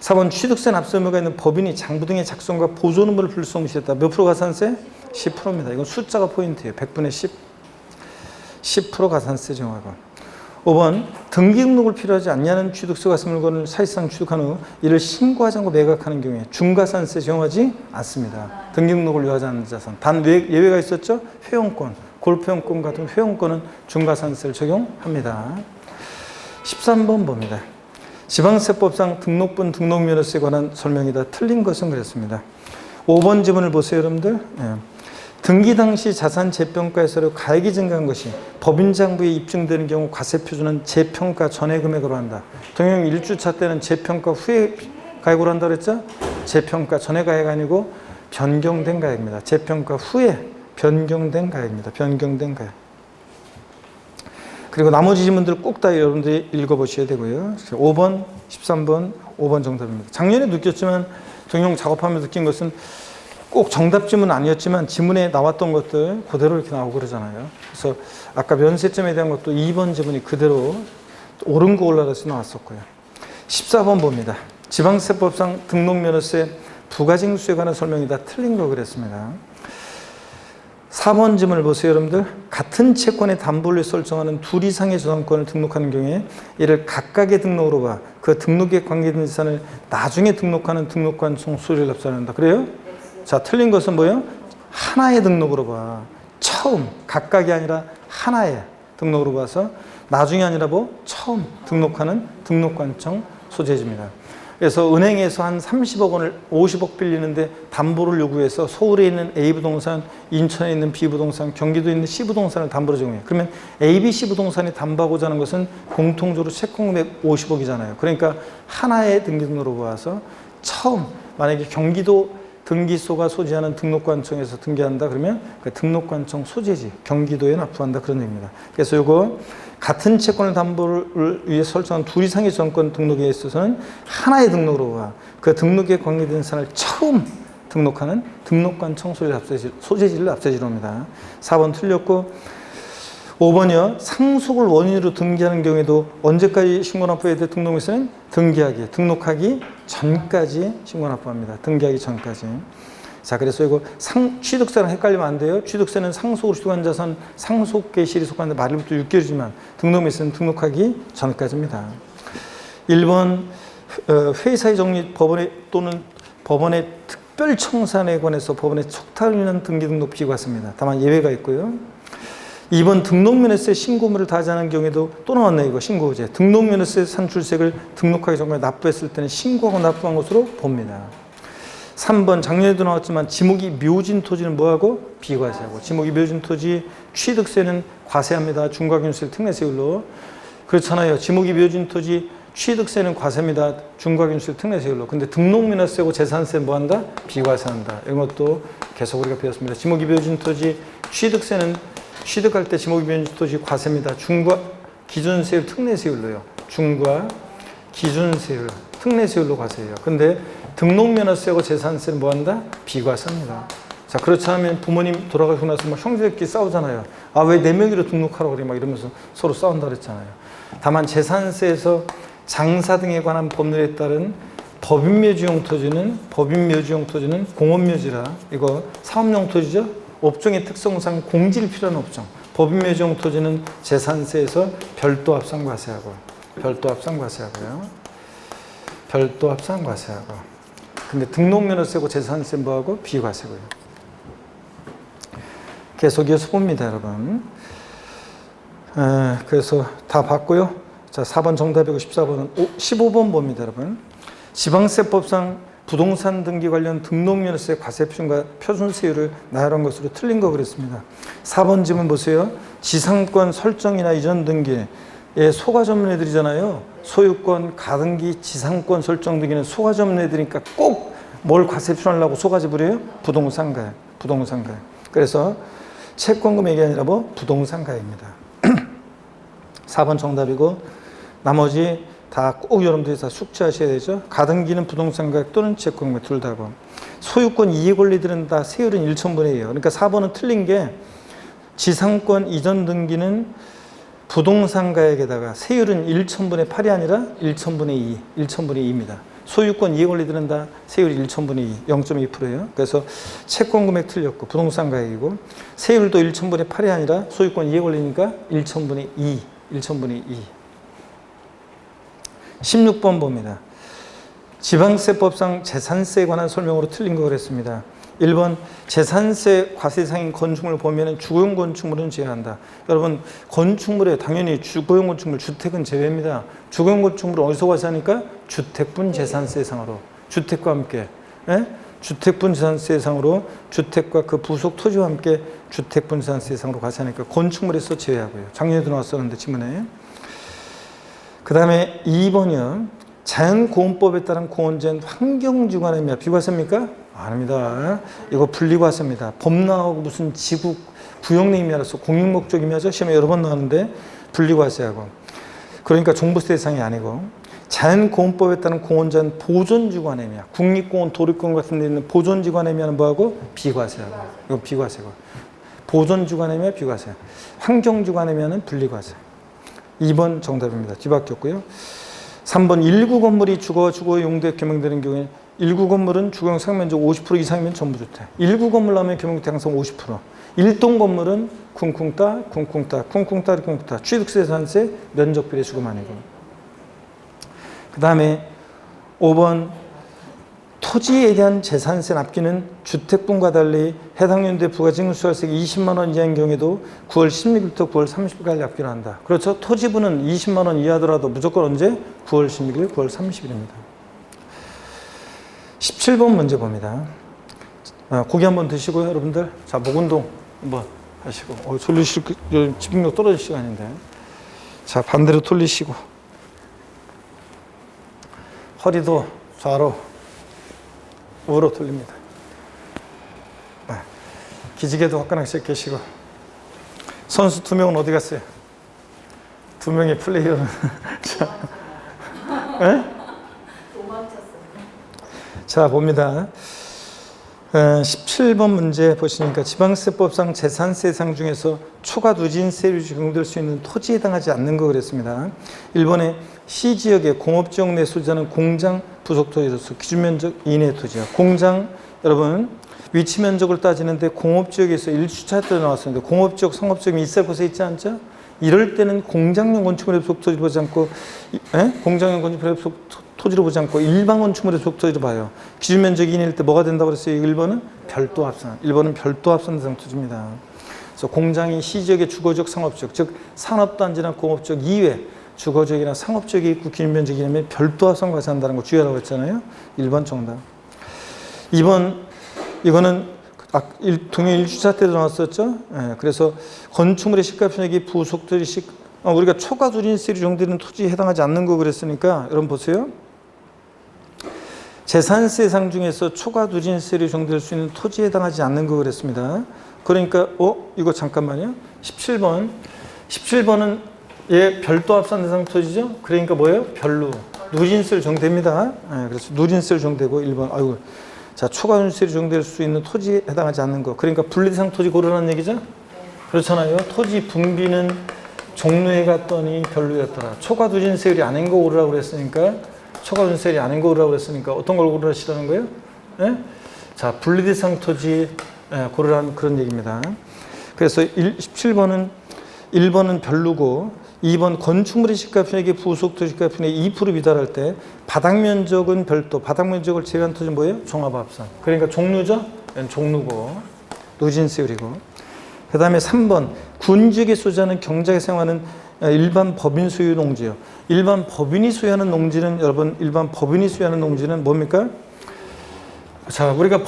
4번 취득세 납세 의무가 있는 법인이 장부 등의 작성과 보존 의무를 불성시했다. 몇 프로 가산세? 10%입니다. 이건 숫자가 포인트예요. 100분의 10. 10% 가산세 정하고. 5번 등기 등록을 필요하지 않냐는 취득세 과세 물건을 사실상 취득한 후 이를 신고하지 않고 매각하는 경우에 중과산세 적용하지 않습니다. 등기 등록을 요하지 않는 자산. 단 예외가 있었죠. 회원권, 골프회원권 같은 회원권은 중과산세를 적용합니다. 13번 봅니다. 지방세법상 등록분 등록면허세에 관한 설명이다. 틀린 것은 그랬습니다. 5번 지문을 보세요, 여러분들. 등기 당시 자산 재평가에서 가액이 증가한 것이 법인장부에 입증되는 경우 과세 표준은 재평가 전의 금액으로 한다. 동형 1주차 때는 재평가 후에 가액으로 한다 그랬죠? 재평가 전의 가액 아니고 변경된 가액입니다. 재평가 후에 변경된 가액입니다. 변경된 가액. 그리고 나머지 지문들 꼭 다 여러분들이 읽어보셔야 되고요. 5번, 13번, 5번 정답입니다. 작년에 느꼈지만 동형 작업하면서 느낀 것은 꼭 정답 지문은 아니었지만 지문에 나왔던 것들 그대로 이렇게 나오고 그러잖아요. 그래서 아까 면세점에 대한 것도 2번 지문이 그대로 옳은 거 올라가서 나왔었고요. 14번 봅니다. 지방세법상 등록면허세 부가징수에 관한 설명이다. 틀린 거 그랬습니다. 4번 지문을 보세요, 여러분들. 같은 채권의 담보를 설정하는 둘 이상의 저당권을 등록하는 경우에 이를 각각의 등록으로 봐. 그 등록에 관계된 재산을 나중에 등록하는 등록관 소리를 납부한다. 그래요? 자, 틀린 것은 뭐예요? 하나의 등록으로 봐. 처음, 각각이 아니라 하나의 등록으로 봐서 나중에 아니라 뭐 처음 등록하는 등록관청 소재지입니다. 그래서 은행에서 한 30억 원을 50억 빌리는데 담보를 요구해서 서울에 있는 A부동산, 인천에 있는 B부동산, 경기도에 있는 C부동산을 담보로 제공해요. 그러면 ABC 부동산이 담보하고자 하는 것은 공통적으로 채권금액 50억이잖아요. 그러니까 하나의 등기등록으로 봐서 처음 만약에 경기도 등기소가 소지하는 등록관청에서 등기한다 그러면 그 등록관청 소재지 경기도에 납부한다 그런 얘기입니다. 그래서 이거 같은 채권을 담보를 위해 설정한 둘 이상의 정권 등록에 있어서는 하나의 등록으로 봐. 그 등록에 관계된 사람을 처음 등록하는 등록관청 소재지를 앞세지로 합니다. 4번 틀렸고 5번이요. 상속을 원인으로 등기하는 경우에도 언제까지 신고납부해야 돼? 등록에서는 등록하기 전까지 신고납부합니다. 등기하기 전까지. 자, 그래서 이거 취득세랑 헷갈리면 안 돼요. 취득세는 상속으로 취득한 자산 상속계실이 속하는데 말일부터 6개월이지만 등록에서는 등록하기 전까지입니다. 1번 회사의 정리 또는 법원의 특별청산에 관해서 법원의 촉탁하는 등기등록 비과세입니다. 다만 예외가 있고요. 2번 등록면허세 신고물을 다하지 않은 경우에도 또 나왔네 이거 신고제. 등록면허세 산출세를 등록하기 전까지 납부했을 때는 신고하고 납부한 것으로 봅니다. 3번 작년에도 나왔지만 지목이 묘진 토지는 뭐하고? 비과세하고. 지목이 묘진 토지 취득세는 과세합니다. 중과균세 특례세율로. 그렇잖아요. 지목이 묘진 토지 취득세는 과세입니다. 중과균세 특례세율로. 근데 등록면허세고 재산세 뭐한다? 비과세한다. 이런 것도 계속 우리가 배웠습니다. 지목이 묘진 토지 취득세는 취득할 때 지목이 묘진 토지 과세입니다. 중과 기준세율 특례세율로요. 중과 기준세율 특례세율로 과세해요. 근데 등록면허세고 재산세는 뭐한다? 비과세입니다. 자, 그렇지 않으면 부모님 돌아가시고 나서 막 형제들끼리 싸우잖아요. 아, 왜 내 명의로 등록하라고 그래? 막 이러면서 서로 싸운다 그랬잖아요. 다만 재산세에서 장사 등에 관한 법률에 따른 법인묘지용 토지는 공업묘지라 이거 사업용 토지죠? 업종의 특성상 공지를 필요한 업종. 법인묘지용 토지는 재산세에서 별도 합산 과세하고요. 근데 등록면허세고 재산세 뭐하고? 비과세고요. 계속 이어서 봅니다, 여러분. 그래서 다 봤고요. 자, 4번 정답이고 14번은 15번 봅니다, 여러분. 지방세법상 부동산 등기 관련 등록면허세 과세 표준세율을 나열한 것으로 틀린 거 그랬습니다. 4번 질문 보세요. 지상권 설정이나 이전 등기에 소가 전문 애들이잖아요. 소유권, 가등기, 지상권 설정 등기는 소가 전문 애들이니까 꼭 뭘 과세 표현하려고 소가 지불해요? 부동산가액. 그래서 채권금액이 아니라 뭐? 부동산가액입니다. 4번 정답이고 나머지 다 꼭 여러분들이 다 숙지하셔야 되죠. 가등기는 부동산가액 또는 채권금액 둘 다고. 소유권 이해 권리들은 다 세율은 1,000분의 2예요. 그러니까 4번은 틀린 게 지상권 이전 등기는 부동산가액에다가 세율은 1,000분의 8이 아니라 1,000분의 2입니다. 소유권 이해 권리들은 다 세율이 1,000분의 2, 0.2%예요. 그래서 채권금액 틀렸고 부동산가액이고 세율도 1,000분의 8이 아니라 소유권 이해 권리니까 1,000분의 2. 16번 봅니다. 지방세법상 재산세에 관한 설명으로 틀린 거 그랬습니다. 1번 재산세 과세상인 건축물을 보면 주거용 건축물은 제외한다. 여러분 건축물에 당연히 주거용 건축물 주택은 제외입니다. 주거용 건축물은 어디서 과세하니까 주택분 재산세상으로 주택과 함께 주택분 재산세상으로 주택과 그 부속 토지와 함께 주택분 재산세상으로 과세하니까 건축물에서 제외하고요. 작년에도 나왔었는데 지문에. 그 다음에 2번이요. 자연고온법에 따른 고온재는 환경지구관입니다. 비과세입니까? 아닙니다. 이거 분리과세입니다. 법 나오고 무슨 지구 구역내임이 알아서 공익목적임이 하죠. 시험에 여러 번 나오는데 분리과세하고. 그러니까 종부세 대상이 아니고 자연고온법에 따른 고온재는 보존지구관임이야. 국립공원, 도립공원 같은 데 있는 보존지구관임이는 뭐하고? 비과세하고. 이거 비과세고. 보존지구관임이야 비과세. 환경지구관임이는 분리과세. 2번 정답입니다. 뒤바뀌었고요. 3번 일구 건물이 주거 용도에 겸용되는 경우에 일구 건물은 주거용 상면적 50% 이상이면 전부주택. 일구 건물 나오면 겸용주택 항상 50%. 일동 건물은 쿵쿵따 취득세, 재산세, 면적비례 주거 아니고. 그 다음에 5번 토지에 대한 재산세 납기는 주택분과 달리 해당 연도에 부가징수월세가 20만 원 이하인 경우에도 9월 16일부터 9월 30일까지 납기를 한다. 그렇죠? 토지분은 20만 원 이하더라도 무조건 언제? 9월 16일, 9월 30일입니다. 17번 문제 봅니다. 고기 한번 드시고요, 여러분들. 자, 목운동 한번 하시고. 졸리실, 집중력 떨어질 시간인데. 자, 반대로 돌리시고. 허리도 좌로, 우로 돌립니다. 기지개도 화끈하게 계시고. 선수 2명은 어디 갔어요? 2명의 플레이어는. 자, 자, 봅니다. 17번 문제 보시니까 지방세법상 재산세상 중에서 초과 누진세율이 적용될 수 있는 토지에 해당하지 않는 거 그랬습니다. 1번에 C지역의 공업지역 내 소지하는 공장 부속토지로서 기준면적 이내 토지야. 공장, 여러분 위치 면적을 따지는데 공업지역에서 1주차 때 나왔었는데 공업지역, 상업지역이 있을 곳에 있지 않죠? 이럴 때는 공장용 건축물의 부속토지로 보지 않고 공장용 건축물의 부속토지로 보지 않고 일반 건축물의 부속토지로 봐요. 기준면적 이내일 때 뭐가 된다고 그랬어요? 1번은 별도 합산. 1번은 별도 합산 대상 토지입니다. 그래서 공장이 시지역의 주거지역, 상업지역, 즉 산업단지나 공업지역 이외 주거지역이나 상업지역이 있고 기준면적 이내면 별도 합산 과세한다는 거 주의하라고 했잖아요. 1번 정답. 2번 이거는 동해 1주차 때도 나왔었죠. 그래서 건축물의 시가편익이 부속토지 우리가 초과 누진세율이 적용되는 토지에 해당하지 않는 거 그랬으니까 여러분 보세요. 재산세상 중에서 초과 누진세율이 적용될 수 있는 토지에 해당하지 않는 거 그랬습니다. 그러니까 이거 잠깐만요. 17번은 별도 합산 대상 토지죠. 그러니까 뭐예요? 별로 누진세율 적용됩니다. 그래서 누진세율 적용되고 1번 자, 초과 누진세율이 적용될 수 있는 토지에 해당하지 않는 거. 그러니까 분리대상 토지 고르라는 얘기죠? 그렇잖아요. 토지 분비는 종로에 갔더니 별로였더라. 초과 누진세율이 아닌 거 고르라고 그랬으니까 초과 누진세율이 아닌 거 고르라고 그랬으니까 어떤 걸 고르시라는 거예요? 네? 자, 분리대상 토지 고르라는 그런 얘기입니다. 그래서 17번은 1번은 별로고 2번 건축물의 시가편익이 부속토지 시가편익 2% 미달할 때 바닥면적은 별도, 바닥면적을 제외한 토지는 뭐예요? 종합합산. 그러니까 종루죠? 종루고 누진세율이고. 그 다음에 3번 군지역에 소지하는 경작에 사용하는 일반 법인 소유 농지요. 일반 법인이 소유하는 농지는 여러분 일반 법인이 소유하는 농지는 뭡니까? 자, 우리가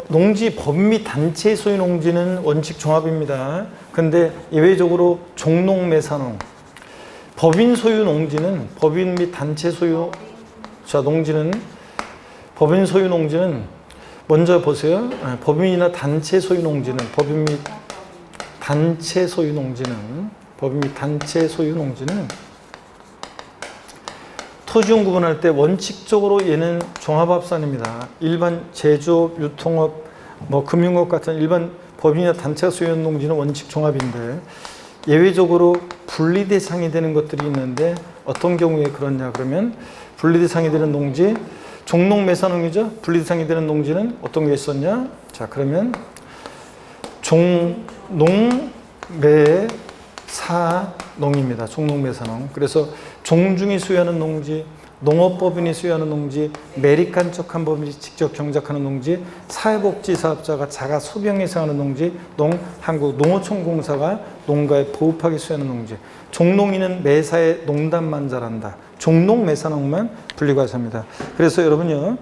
농지 법인 및 단체 소유 농지는 원칙 종합입니다. 근데 예외적으로 종농 매산농 법인 소유 농지는 법인 및 단체 소유 농지는 법인 소유 농지는 먼저 보세요. 법인이나 단체 소유 농지는 법인 및 단체 소유 농지는 토지용 구분할 때 원칙적으로 얘는 종합합산입니다. 일반 제조업, 유통업, 금융업 같은 일반 법인이나 단체가 소유한 농지는 원칙 종합인데 예외적으로 분리대상이 되는 것들이 있는데 어떤 경우에 그렇냐 그러면 분리대상이 되는 농지 종농매산농이죠. 분리대상이 되는 농지는 어떤 게 있었냐? 자, 그러면 종농매사농입니다. 종농매사농. 그래서 종중이 소유하는 농지, 농업법인이 소유하는 농지, 매립간척한 법인이 직접 경작하는 농지, 사회복지사업자가 자가 소병에 사용하는 농지, 한국농어촌공사가 농가에 보급하게 소유하는 농지. 종농이는 매사에 농담만 잘한다. 종농매사농만 분리과세합니다. 그래서 여러분요.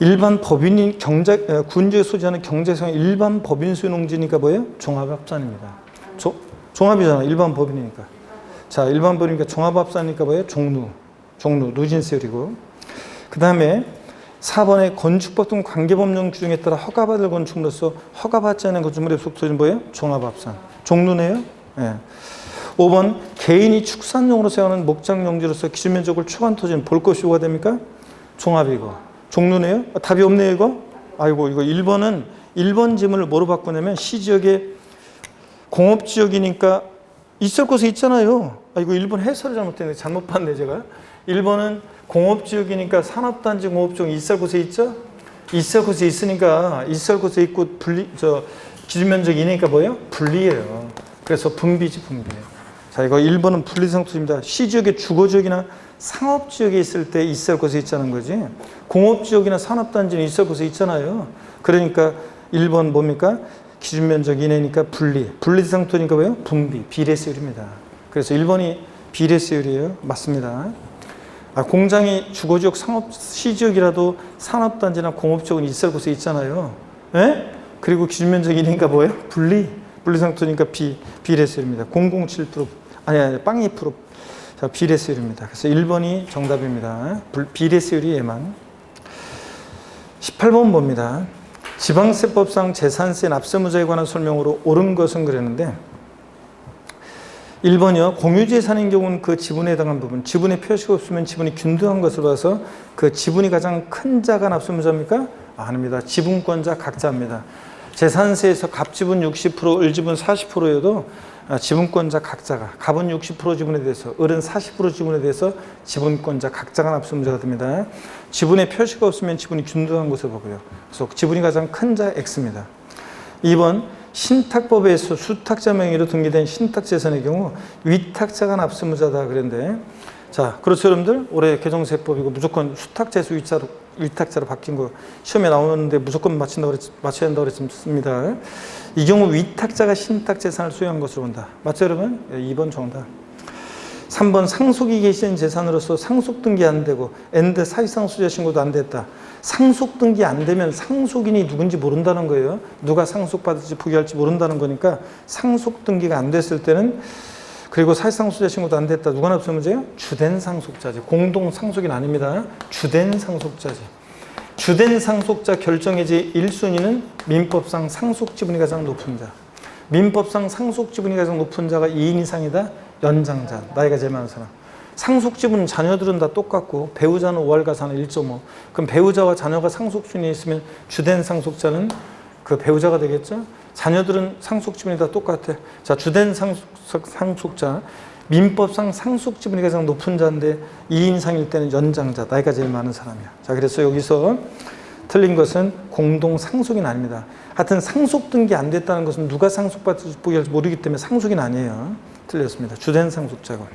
일반 법인이 군지에 소지하는 경제상 일반 법인 소유 농지니까 뭐예요? 종합합산입니다. 종합이잖아. 일반 법인이니까. 자, 일반 법인이니까 종합합산이니까 뭐예요? 종루 누진세율이고. 그 다음에 4번에 건축법 등 관계법령 규정에 따라 허가받을 건축물로서 허가받지 않은 건축물의 속토지는 뭐예요? 종합합산. 종루네요. 네. 5번 개인이 축산용으로 사용하는 목장용지로서 기준면적을 초과한 토지는 볼 것이 뭐가 됩니까? 종합이고. 종루네요. 답이 없네요 이거. 아이고 이거 1번은 1번 지문을 뭐로 바꾸냐면 C지역의 공업지역이니까 있을 곳에 있잖아요. 이거 1번 해설을 잘못했네. 잘못 봤네 제가. 1번은 공업지역이니까 산업단지 공업지역 있을 곳에 있죠? 있을 곳에 있으니까 있을 곳에 있고 기준면적 이내니까 뭐예요? 분리예요. 그래서 분비지 분비. 자, 이거 1번은 분리상속입니다. 시지역에 주거지역이나 상업지역에 있을 때 있을 곳에 있자는 거지. 공업지역이나 산업단지는 있을 곳에 있잖아요. 그러니까 1번 뭡니까? 기준면적 이내니까 분리상속이니까 뭐예요? 분비, 비례세율입니다. 그래서 1번이 비례세율이에요. 맞습니다. 공장이 주거지역, 상업, 시지역이라도 산업단지나 공업지역은 있을 곳에 있잖아요. 예? 그리고 기준면적 이내니까 뭐예요? 분리상속이니까 비례세율입니다. 007%, 아니, 빵 2%. 자, 비례세율입니다. 그래서 1번이 정답입니다. 비례세율이 얘만. 18번 봅니다. 지방세법상 재산세 납세무자에 관한 설명으로 옳은 것은 그랬는데 1번이요. 공유재산인 경우는 그 지분에 해당한 부분, 지분에 표시가 없으면 지분이 균등한 것을 봐서 그 지분이 가장 큰 자가 납세무자입니까? 아닙니다. 지분권자 각자입니다. 재산세에서 갑지분 60%, 을지분 40%여도 지분권자 각자가, 갑은 60% 지분에 대해서, 을은 40% 지분에 대해서 지분권자 각자가 납세무자가 됩니다. 지분에 표시가 없으면 지분이 균등한 것을 보고요. 그래서 지분이 가장 큰 자 X입니다. 2번 신탁법에 의해서 수탁자 명의로 등기된 신탁재산의 경우 위탁자가 납세무자다 그랬는데, 자, 그렇죠 여러분들? 올해 개정세법이고 무조건 수탁재수 위탁자로 바뀐 거 시험에 나오는데 무조건 맞춰야 한다고 그랬습니다. 이 경우 위탁자가 신탁재산을 소유한 것으로 본다. 맞죠 여러분? 2번 정답. 3번 상속이 계신 재산으로서 상속등기 안 되고 엔드 사실상수재 신고도 안 됐다. 상속등기 안 되면 상속인이 누군지 모른다는 거예요. 누가 상속받을지 포기할지 모른다는 거니까 상속등기가 안 됐을 때는, 그리고 사실상수재 신고도 안 됐다. 누가 납세무자예요? 주된 상속자지. 공동 상속인 아닙니다. 주된 상속자지. 주된 상속자 결정해지 1순위는 민법상 상속지분이 가장 높은 자. 민법상 상속지분이 가장 높은 자가 2인 이상이다. 연장자, 나이가 제일 많은 사람. 상속지분 자녀들은 다 똑같고 배우자는 5할 가산은 1.5. 그럼 배우자와 자녀가 상속순위에 있으면 주된 상속자는 그 배우자가 되겠죠. 자녀들은 상속지분이 다 똑같아. 자, 주된 상속자, 민법상 상속지분이 가장 높은 자인데 2인 이상일 때는 연장자, 나이가 제일 많은 사람이야. 자, 그래서 여기서 틀린 것은 공동 상속인 아닙니다. 하여튼 상속 등기 안 됐다는 것은 누가 상속받을지 모르기 때문에 상속인 아니에요. 틀렸습니다. 주된 상속자고.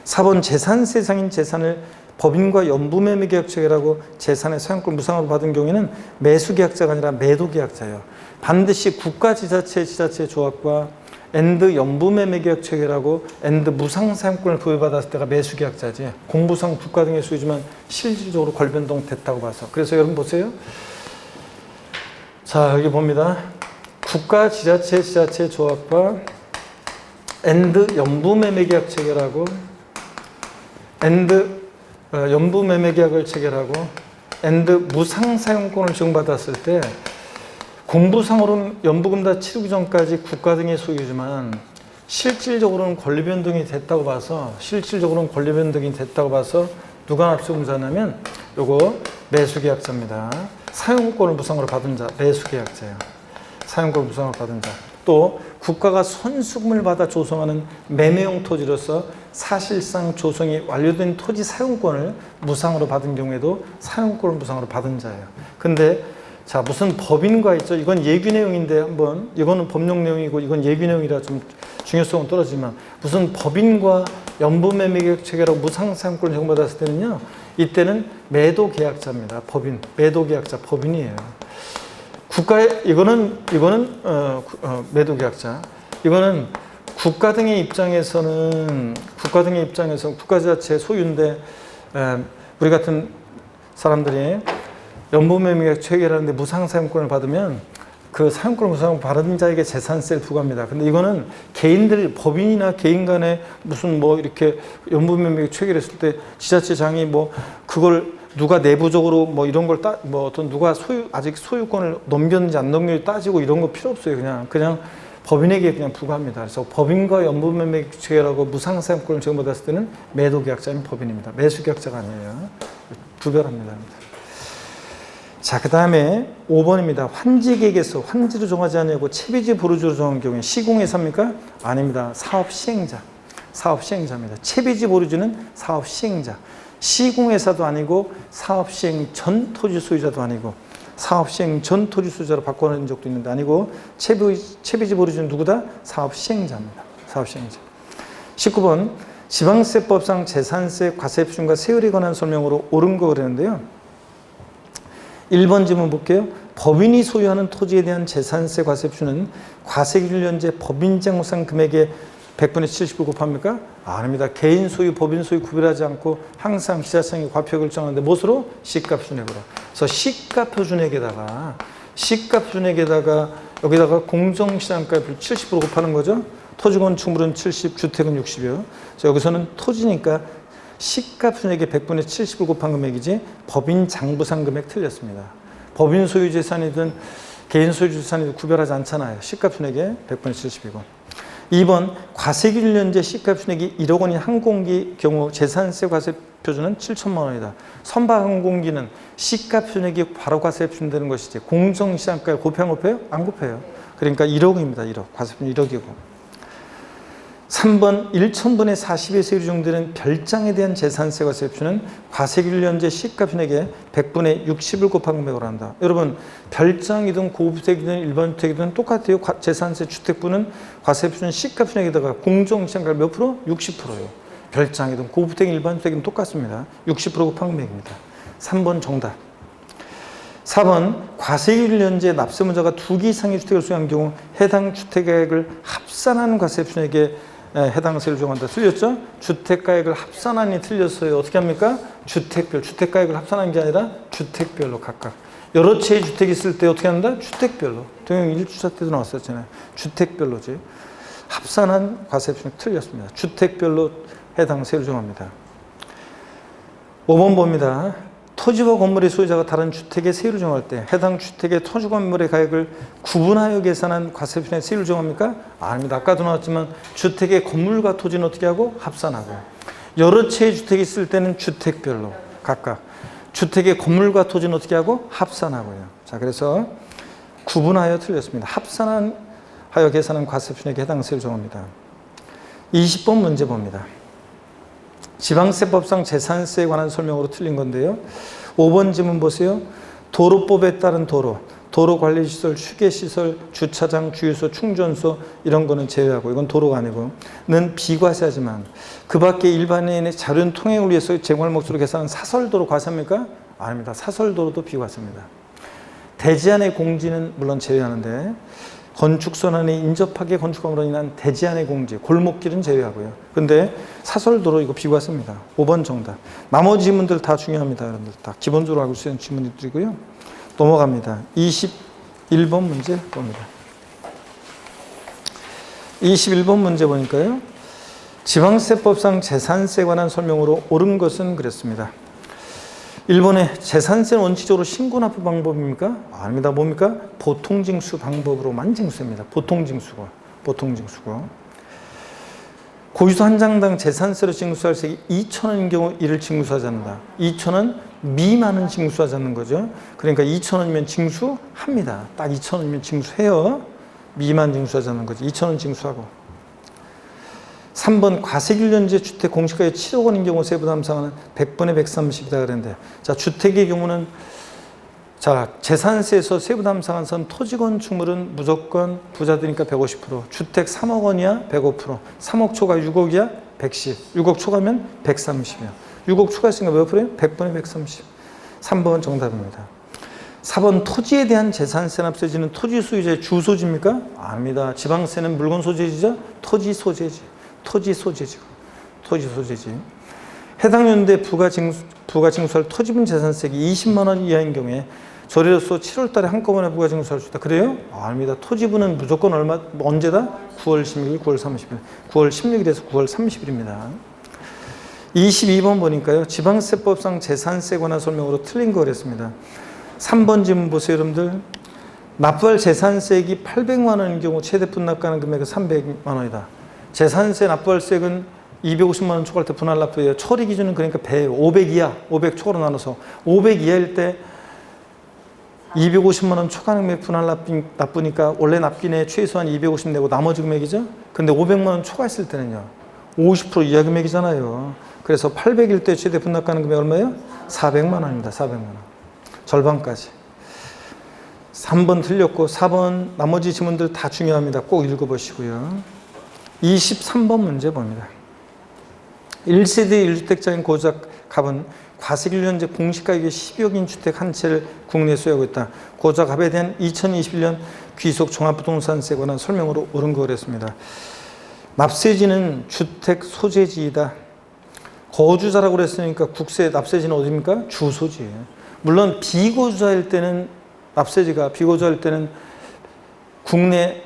4번 재산세상인 재산을 법인과 연부매매계약 체결하고 재산의 소양권 무상으로 받은 경우에는 매수계약자가 아니라 매도계약자예요. 반드시 국가지자체, 지자체 조합과 엔드 연부매매계약 체결하고 엔드 무상사용권을 부여받았을 때가 매수계약자지. 공부상 국가 등의 소유지만 실질적으로 권변동 됐다고 봐서. 그래서 여러분 보세요. 자, 여기 봅니다. 국가, 지자체, 지자체 조합과 엔드 연부매매계약 체결하고 엔드 연부매매계약을 체결하고 엔드 무상사용권을 지정받았을 때 공부상으로는 연부금 다 치르기 전까지 국가 등의 소유지만 실질적으로는 권리변동이 됐다고 봐서 누가 납세무자냐면 요거 매수계약자입니다. 사용권을 무상으로 받은 자, 매수계약자예요. 사용권을 무상으로 받은 자. 또 국가가 선수금을 받아 조성하는 매매용 토지로서 사실상 조성이 완료된 토지 사용권을 무상으로 받은 경우에도 사용권을 무상으로 받은 자예요. 근데 자, 무슨 법인과 있죠? 이건 예규 내용인데 한번, 이거는 법령 내용이고 이건 예규 내용이라 좀 중요성은 떨어지지만 무슨 법인과 연부매매계약 체결하고 무상사용권을 제공받았을 때는요, 이때는 매도계약자입니다. 법인, 매도계약자, 법인이에요. 이거는 매도계약자. 이거는 국가 등의 입장에서는 국가지자체 소유인데 우리 같은 사람들이 연부매매계약 체결하는데 무상사용권을 받으면 그 사용권을 무상으로 받은 자에게 재산세를 부과합니다. 근데 이거는 개인들, 법인이나 개인 간에 무슨 뭐 이렇게 연부매매계약 체결했을 때 지자체장이 뭐 그걸 누가 내부적으로 뭐 이런 걸 어떤 누가 아직 소유권을 넘겼는지 안 넘겼는지 따지고 이런 거 필요 없어요. 그냥 법인에게 그냥 부과합니다. 그래서 법인과 연부매매계약 체결하고 무상사용권을 제공받았을 때는 매도계약자인 법인입니다. 매수계약자가 아니에요. 구별합니다. 자, 그 다음에 5번입니다. 환지계획에서 환지로 정하지 않냐고 채비지 보루주로 정한 경우에 시공회사입니까? 아닙니다. 사업시행자입니다. 채비지 보루주는 사업시행자. 시공회사도 아니고 사업시행 전 토지 소유자도 아니고 사업시행 전 토지 소유자로 바꿔놓은 적도 있는데 아니고 채비지 보루주는 누구다? 사업시행자입니다. 사업시행자. 19번 지방세법상 재산세, 과세표준과 세율에 관한 설명으로 옳은 거 그랬는데요. 1번 질문 볼게요. 법인이 소유하는 토지에 대한 재산세, 과세표준은 과세기준 현재 법인 장부상 금액의 100분의 70을 곱합니까? 아닙니다. 개인 소유, 법인 소유 구별하지 않고 항상 지자청이 과표액을 정하는데 무엇으로? 시가표준액으로. 그래서 시가표준액에다가 여기다가 공정시장가를 70으로 곱하는 거죠. 토지 건축물은 70, 주택은 60이요. 여기서는 토지니까 시가표준액의 100분의 70을 곱한 금액이지 법인 장부상 금액 틀렸습니다. 법인 소유 재산이든 개인 소유 재산이든 구별하지 않잖아요. 시가표준액의 100분의 70이고. 2번 과세기준 현재 시가표준액이 1억 원인 항공기 경우 재산세 과세표준은 7천만 원이다. 선박항공기는 시가표준액이 바로 과세표준되는 것이지 공정시장가에 곱해 곱해요? 안 곱해요. 그러니까 1억입니다. 1억. 과세표준 1억이고. 3번 1,000분의 40의 세율이 적용되는 별장에 대한 재산세 과세표준은 과세기준 현재 시가표준액의 100분의 60을 곱한 금액으로 한다. 여러분 별장이든 고급주택이든 일반주택이든 똑같아요. 재산세 주택부는 과세표준 시가표준액에다가 공정시장가 몇 프로? 60%예요. 별장이든 고급주택이든 일반주택이든 똑같습니다. 60% 곱한 금액입니다. 3번 정답. 4번 과세기준 현재 납세문자가 2개 이상의 주택을 소유한 경우 해당 주택가액을 합산하는 과세표준액에 해당 세율을 적용한다. 틀렸죠? 주택가액을 합산하니 틀렸어요. 어떻게 합니까? 주택가액을 합산하는 게 아니라 주택별로 각각. 여러 채의 주택이 있을 때 어떻게 한다? 주택별로. 동영 1주차 때도 나왔었잖아요. 주택별로지. 합산한 과세표준액 틀렸습니다. 주택별로 해당 세율을 적용합니다. 5번 봅니다. 토지와 건물의 소유자가 다른 주택의 세율을 정할 때 해당 주택의 토지 건물의 가액을 구분하여 계산한 과세표준의 세율을 정합니까? 아닙니다. 아까도 나왔지만 주택의 건물과 토지는 어떻게 하고? 합산하고요. 여러 채의 주택이 있을 때는 주택별로 각각. 주택의 건물과 토지는 어떻게 하고? 합산하고요. 자, 그래서 구분하여 틀렸습니다. 합산하여 계산한 과세표준에게 해당 세율을 정합니다. 20번 문제 봅니다. 지방세법상 재산세에 관한 설명으로 틀린 건데요. 5번 지문 보세요. 도로법에 따른 도로관리시설, 휴게시설, 주차장, 주유소, 충전소 이런 거는 제외하고 이건 도로가 아니고 는 비과세하지만 그 밖에 일반인의 자륜 통행을 위해서 제공할 몫으로 계산한 사설도로 과세합니까? 아닙니다. 사설도로도 비과세입니다. 대지안의 공지는 물론 제외하는데 건축선안에 인접하게 건축함으로 인한 대지안의 공지, 골목길은 제외하고요. 근데 사설도로 이거 비과세입니다. 5번 정답. 나머지 지문들 다 중요합니다. 여러분들 다 기본적으로 알고 있는 지문들이고요. 넘어갑니다. 21번 문제 봅니다. 21번 문제 보니까요. 지방세법상 재산세에 관한 설명으로 옳은 것은 그랬습니다. 1번에 재산세는 원칙적으로 신고납부 방법입니까? 아닙니다. 뭡니까? 보통징수 방법으로만 징수입니다. 보통징수고. 고유소 한 장당 재산세로 징수할 세액이 2,000원인 경우 이를 징수하지 않는다. 2,000원 미만은 징수하지 않는 거죠. 그러니까 2,000원이면 징수합니다. 딱 2,000원이면 징수해요. 미만 징수하지 않는 거죠. 2,000원 징수하고. 3번 과세기준 현재 주택 공시가액 7억 원인 경우 세부담상은 100분의 130이다 그랬는데 자 주택의 경우는 자 재산세에서 세부담상한선 토지 건축물은 무조건 부자들이니까 150%, 주택 3억 원이야 105%, 3억 초과 6억이야 110, 6억 초과면 130이야. 6억 초과했으니까 몇 프로예요? 100분의 130. 3번 정답입니다. 4번 토지에 대한 재산세 납세지는 토지 소유자의 주소지입니까? 아닙니다. 지방세는 물건 소재지죠? 토지 소재지. 해당 연도에 부가징수할 토지분 재산세액이 20만 원 이하인 경우에 조례로서 7월 달에 한꺼번에 부가징수할 수 있다. 그래요? 아닙니다. 토지분은 무조건 얼마, 언제다? 9월 16일, 9월 30일. 9월 16일에서 9월 30일입니다. 22번 보니까요. 지방세법상 재산세에 관한 설명으로 틀린 거 그랬습니다. 3번 질문 보세요, 여러분들. 납부할 재산세액이 800만 원인 경우 최대 분납가능 금액은 300만 원이다. 재산세 납부할 세액은 250만 원 초과할 때 분할 납부예요. 처리 기준은 그러니까 배예요. 500 이하, 500 초과로 나눠서 500 이하일 때 250만 원 초과 금액 분할 납부니까 원래 납기내 최소한 250 내고 나머지 금액이죠. 근데 500만 원 초과했을 때는요. 50% 이하 금액이잖아요. 그래서 800일 때 최대 분납가능 금액 얼마예요? 400만 원입니다. 400만 원. 절반까지. 3번 틀렸고 4번 나머지 지문들 다 중요합니다. 꼭 읽어보시고요. 23번 문제 봅니다. 1세대 1주택자인 고작 갑은 과세기준 현재 공시가격이 10억인 주택 한 채를 국내에 소유하고 있다. 고작 갑에 대한 2021년 귀속 종합부동산세에 관한 설명으로 옳은 거 그랬습니다. 납세지는 주택 소재지이다. 거주자라고 그랬으니까 국세 납세지는 어디입니까? 주소지예요. 물론 비거주자일 때는 납세지가 비거주자일 때는 국내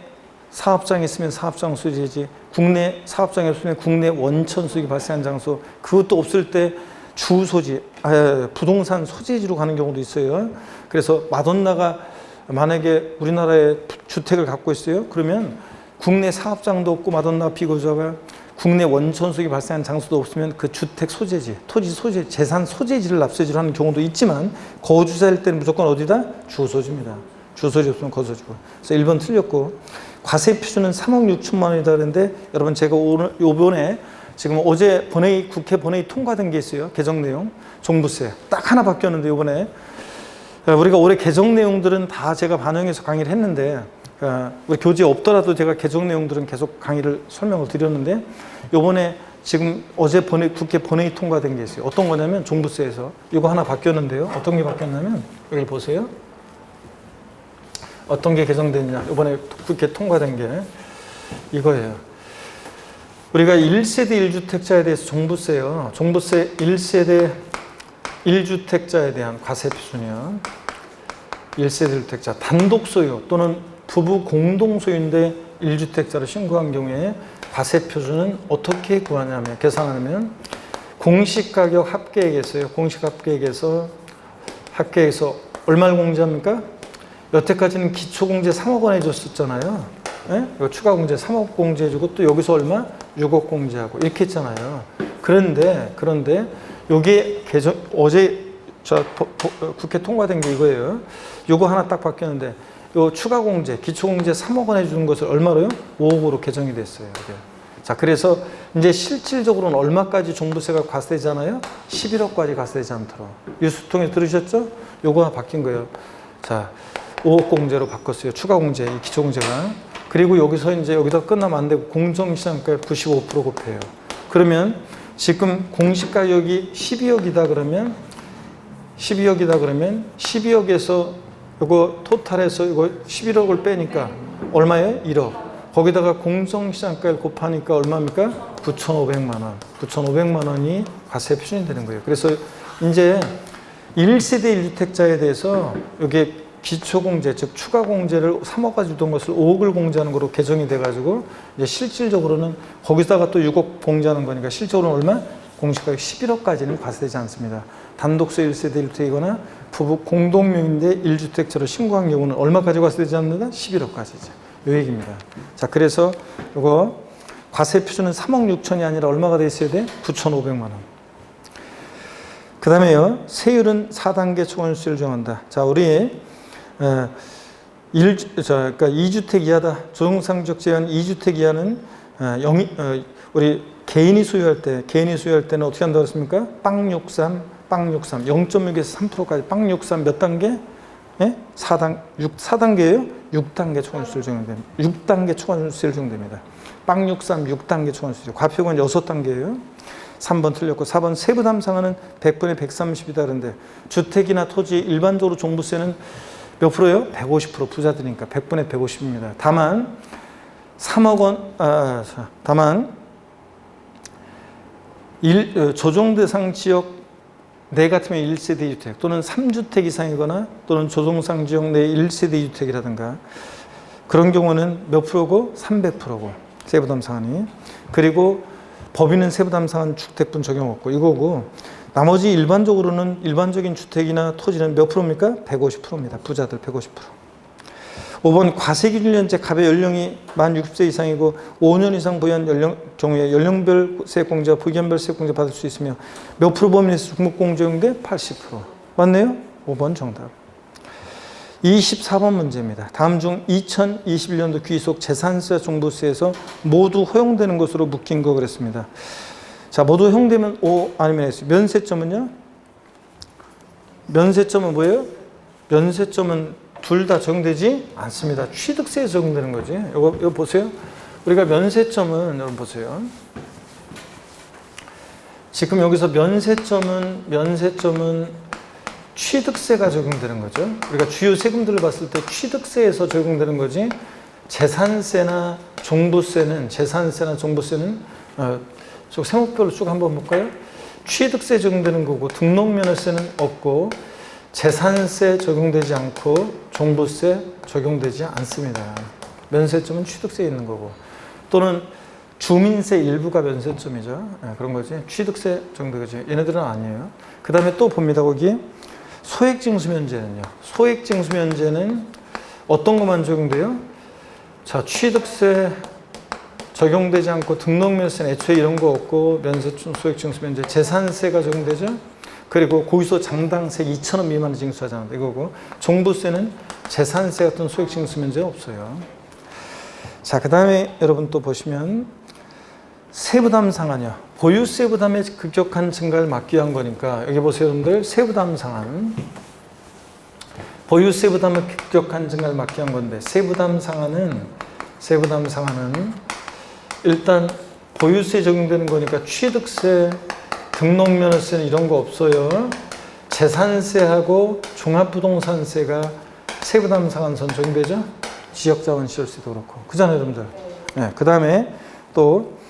사업장에 있으면 사업장 소재지, 국내 사업장에 없으면 국내 원천 수익이 발생한 장소, 그것도 없을 때 주소지, 부동산 소재지로 가는 경우도 있어요. 그래서 마돈나가 만약에 우리나라에 주택을 갖고 있어요. 그러면 국내 사업장도 없고 마돈나 비거주자가 국내 원천 수익이 발생한 장소도 없으면 그 주택 소재지, 토지 소재, 재산 소재지를 납세지로 하는 경우도 있지만 거주자일 때는 무조건 어디다? 주소지입니다. 주소지 없으면 거소지고. 그래서 1번 틀렸고, 과세 표준은 3억 6천만 원이다 그랬는데, 여러분 제가 오늘 요번에 지금 어제 국회 본회의 통과된 게 있어요. 개정 내용, 종부세 딱 하나 바뀌었는데, 요번에 우리가 올해 개정 내용들은 다 제가 반영해서 강의를 했는데, 우리 교재에 없더라도 제가 개정 내용들은 계속 강의를 설명을 드렸는데, 요번에 지금 어제 국회 본회의 통과된 게 있어요. 어떤 거냐면 종부세에서 이거 하나 바뀌었는데요. 어떤 게 바뀌었냐면 여기 보세요. 어떤 게 개정됐냐, 이번에 국회 통과된 게 이거예요. 우리가 1세대 1주택자에 대해서 종부세요. 종부세 1세대 1주택자에 대한 과세 표준이요. 1세대 1주택자 단독 소유 또는 부부 공동 소유인데 1주택자로 신고한 경우에 과세 표준은 어떻게 구하냐면, 계산하면 공시가격 합계액에서요. 공시합계액에서 얼마를 공제합니까? 여태까지는 기초공제 3억 원 해줬었잖아요. 예? 이거 추가공제 3억 공제해주고 또 여기서 얼마? 6억 공제하고 이렇게 했잖아요. 그런데 이게 어제 국회 통과된 게 이거예요. 이거 하나 딱 바뀌었는데, 요 추가공제, 기초공제 3억 원 해주는 것을 얼마로요? 5억으로 개정이 됐어요. 이게. 자, 그래서 이제 실질적으로는 얼마까지 종부세가 과세되잖아요? 11억까지 과세되지 않도록. 뉴스통에 들으셨죠? 요거 바뀐 거예요. 자, 5억 공제로 바꿨어요. 추가 공제, 이 기초 공제가. 그리고 여기서 이제 여기다 끝나면 안 되고 공정시장가율 95% 곱해요. 그러면 지금 공시가격이 12억이다 그러면 12억에서 이거 토탈해서 이거 11억을 빼니까 얼마예요? 1억. 거기다가 공정시장가율 곱하니까 얼마입니까? 9,500만 원. 9,500만 원이 과세 표준이 되는 거예요. 그래서 이제 1세대 1주택자에 대해서 여기 기초공제, 즉 추가공제를 3억까지 주던 것을 5억을 공제하는 거로 개정이 돼가지고 이제 실질적으로는 거기다가 또 6억 공제하는 거니까 실질적으로는 얼마? 공시가격 11억까지는 과세되지 않습니다. 단독소 1세대 1주택이거나 부부 공동명의인데 1주택자로 신고한 경우는 얼마까지 과세되지 않는다? 11억까지죠. 이 얘기입니다. 자, 그래서 이거 과세 표준은 3억 6천이 아니라 얼마가 돼 있어야 돼? 9,500만 원. 그 다음에요, 세율은 4단계 초과세율을 정한다. 자, 우리 그러니까 2주택 이하다. 조정상적 제한 2주택 이하는 우리 개인이 소유할 때는 어떻게 한다고 했습니까? 빵 63, 0.6에서 3%까지 빵 63 몇 단계? 예? 4단계예요? 6단계 초과세율 적용됩니다. 6단계 초과세율 적용됩니다. 빵 63, 6단계 초과세율. 과표는 6단계예요. 3번 틀렸고, 4번 세부담상한은 100분의 130이다 그런데 주택이나 토지 일반적으로 종부세는 몇 프로예요? 150%. 부자들이니까 100분의 150입니다. 다만 3억 원, 조정대상 지역 내 같으면 1세대 2주택 또는 3주택 이상이거나 또는 조정상 지역 내 1세대 2주택이라든가 그런 경우는 몇 프로고? 300%고 세부담상한이. 그리고 법인은 세부담상한 주택분 적용 없고 이거고, 나머지 일반적인 주택이나 토지는 몇 프로입니까? 150%입니다. 부자들 150%. 5번 과세기준 현재 갑의 연령이 만 60세 이상이고 5년 이상 부여한 경우에 연령별 세액공제와 부견별 세액공제 받을 수 있으며 몇 프로 범위에서 중복공제용대? 80%. 맞네요? 5번 정답. 24번 문제입니다. 다음 중 2021년도 귀속 재산세 종부세에서 모두 허용되는 것으로 묶인 거 그랬습니다. 자, 모두 허용되면 O 아니면 S. 면세점은요? 면세점은 뭐예요? 면세점은 둘 다 적용되지 않습니다. 취득세에 적용되는 거지. 이거 보세요. 우리가 면세점은 여러분 보세요. 지금 여기서 면세점은 취득세가 적용되는 거죠. 우리가 주요 세금들을 봤을 때 취득세에서 적용되는 거지 재산세나 종부세는 쭉 세목별로 쭉 한번 볼까요? 취득세 적용되는 거고 등록면허세는 없고 재산세 적용되지 않고 종부세 적용되지 않습니다. 면세점은 취득세에 있는 거고 또는 주민세 일부가 면세점이죠. 그런 거지. 취득세 적용되지. 얘네들은 아니에요. 그 다음에 또 봅니다. 거기 소액징수면제는요. 소액징수면제는 어떤 것만 적용돼요? 자, 취득세 적용되지 않고 등록면세는 애초에 이런 거 없고 면세점, 소액징수면제, 재산세가 적용되죠. 그리고 고의소 장당세 2,000원 미만을 징수하잖아요. 이거고 종부세는 재산세 같은 소액징수면제 없어요. 자, 그 다음에 여러분 또 보시면 세부담 상한이요. 보유세 부담의 급격한 증가를 막기 위한 거니까 여기 보세요, 여러분들. 세부담 상한. 보유세 부담의 급격한 증가를 막기 위한 건데 세부담 상한은 일단 보유세 적용되는 거니까 취득세, 등록면허세는 이런 거 없어요. 재산세하고 종합부동산세가 세부담 상한선 적용되죠. 지역자원시설세도 그렇고. 그잖아요, 여러분들. 네, 그 다음에 또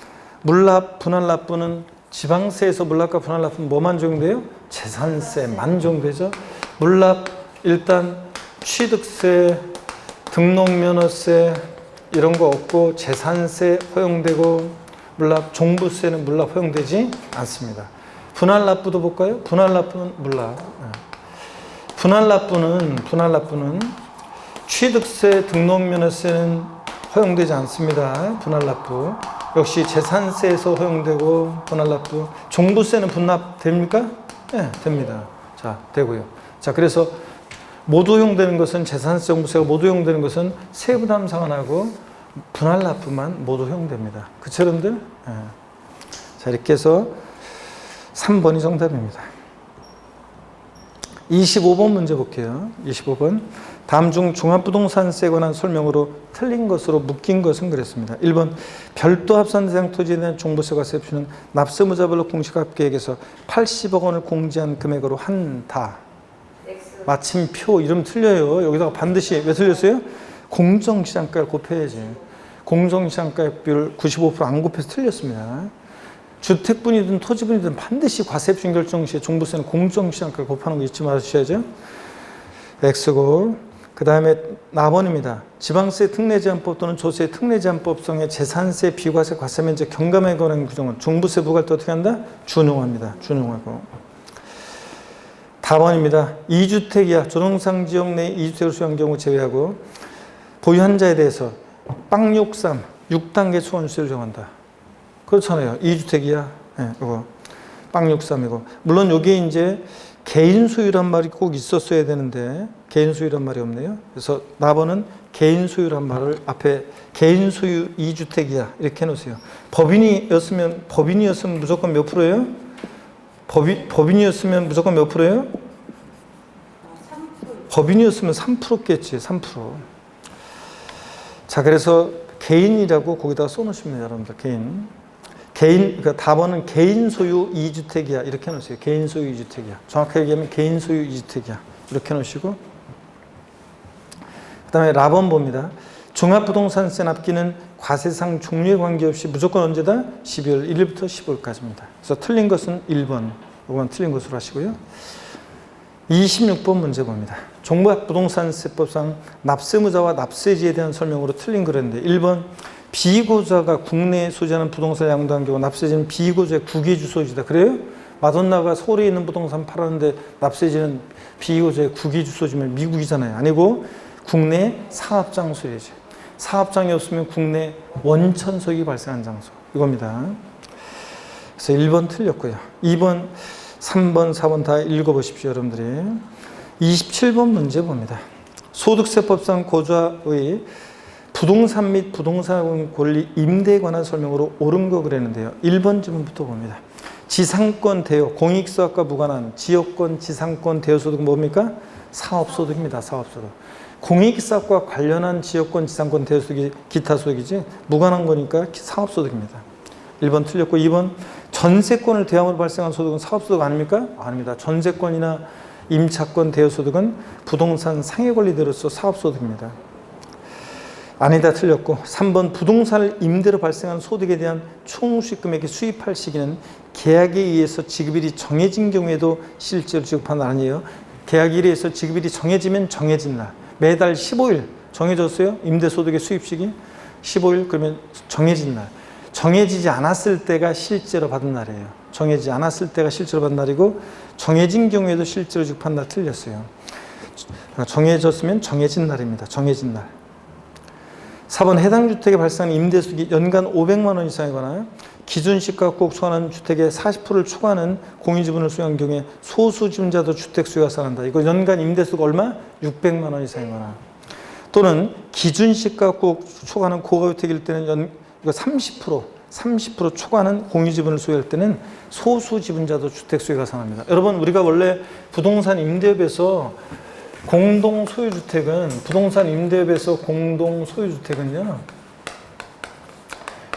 물납, 분할납부는 지방세에서 물납과 분할납부는 뭐만 적용돼요? 재산세만 적용되죠. 물납 일단 취득세, 등록면허세 이런 거 없고 재산세 허용되고 물납, 종부세는 물납 허용되지 않습니다. 분할납부도 볼까요? 분할납부는 물납. 분할납부는 취득세, 등록면허세는 허용되지 않습니다. 분할납부. 역시 재산세에서 허용되고 분할납부. 종부세는 분납됩니까? 네, 됩니다. 자, 되고요. 자, 그래서 모두 허용되는 것은 재산세, 종부세가 모두 허용되는 것은 세부담 상한하고 분할납부만 모두 허용됩니다. 그쵸, 여러분들? 네. 자, 이렇게 해서 3번이 정답입니다. 25번 문제 볼게요. 25번. 다음 중 종합부동산세에 관한 설명으로 틀린 것으로 묶인 것은 그랬습니다. 1번 별도 합산 대상 토지에 대한 종부세 과세 표시는 납세무자별로 공시가계획에서 80억 원을 공제한 금액으로 한다. 마침표 이름 틀려요. 여기다가 반드시 왜 틀렸어요? 공정시장가를 곱해야지. 공정시장가율 95% 안 곱해서 틀렸습니다. 주택분이든 토지분이든 반드시 과세 표준 결정 시에 종부세는 공정시장가를 곱하는 거 잊지 마시셔야죠. X고 그 다음에 4번입니다. 지방세 특례제한법 또는 조세 특례제한법상의 재산세 비과세 과세면제 경감에 관한 규정은 종부세 부과할 때 어떻게 한다? 준용합니다. 준용하고. 4번입니다. 2주택 이하 조정상 지역 내 2주택을 소유한 경우 제외하고 보유한 자에 대해서 빵63 6단계 초과세를 정한다. 그렇잖아요. 2주택 이하. 네, 이거 빵63이고. 물론 여기에 이제 개인 소유란 말이 꼭 있었어야 되는데 개인 소유란 말이 없네요. 그래서 4번은 개인 소유란 말을 앞에 개인 소유 2주택 이하 이렇게 해놓으세요. 법인이었으면 무조건 몇 프로예요? 법인이었으면 무조건 몇 프로예요? 3%. 법인이었으면 3%겠지. 3%. 자, 그래서 개인이라고 거기다가 써놓으시면 돼요, 여러분들. 그러니까 답은 개인 소유 2주택이야. 이렇게 해놓으세요. 개인 소유 2주택이야. 정확하게 얘기하면 개인 소유 2주택이야. 이렇게 해놓으시고. 그 다음에 라번 봅니다. 종합부동산세 납기는 과세상 종류에 관계없이 무조건 언제다? 12월 1일부터 15일까지입니다. 그래서 틀린 것은 1번. 이건 틀린 것으로 하시고요. 26번 문제 봅니다. 종합부동산세법상 납세무자와 납세지에 대한 설명으로 틀린 그랬는데 1번 비고자가 국내에 소지하는 부동산을 양도한 경우 납세지는 비고자의 국외주소지다. 그래요? 마돈나가 서울에 있는 부동산 팔았는데 납세지는 비고자의 국외주소지면 미국이잖아요. 아니고 국내 사업장소이지. 사업장이 없으면 국내 원천석이 발생한 장소. 이겁니다. 그래서 1번 틀렸고요. 2번, 3번, 4번 다 읽어보십시오, 여러분들이. 27번 문제 봅니다. 소득세법상 고좌의 부동산 및 부동산 권리 임대에 관한 설명으로 옳은 거 그랬는데요. 1번 질문부터 봅니다. 지상권 대여, 공익사업과 무관한 지역권 지상권 대여 소득은 뭡니까? 사업소득입니다. 사업소득. 공익사업과 관련한 지역권 지상권 대여 소득이 기타 소득이지 무관한 거니까 사업소득입니다. 1번 틀렸고 2번 전세권을 대항으로 발생한 소득은 사업소득 아닙니까? 아닙니다. 전세권이나 임차권 대여소득은 부동산 상해권리대로서 사업소득입니다. 아니다, 틀렸고. 3번 부동산을 임대로 발생한 소득에 대한 총수익금액이 수입할 시기는 계약에 의해서 지급일이 정해진 경우에도 실제로 지급한 날 아니에요. 계약일에 의해서 지급일이 정해지면 정해진 날. 매달 15일 정해졌어요. 임대소득의 수입시기 15일 그러면 정해진 날. 정해지지 않았을 때가 실제로 받은 날이에요. 정해지지 않았을 때가 실제로 받은 날이고 정해진 경우에도 실제로 지급한 날 틀렸어요. 정해졌으면 정해진 날입니다. 정해진 날. 4번 해당 주택에 발생한 임대수익이 연간 500만 원 이상이거나 기준시가 꼭 초과하는 주택의 40%를 초과하는 공유지분을 수용한 경우에 소수지분자도 주택 수요가 살아난다. 이거 연간 임대수익 얼마? 600만 원 이상이거나 또는 기준시가 꼭 초과하는 고가주택일 때는 이거 30% 초과하는 공유지분을 소유할 때는 소수지분자도 주택 수요가 살아납니다. 여러분 우리가 원래 부동산 임대업에서 공동소유주택은 부동산 임대업에서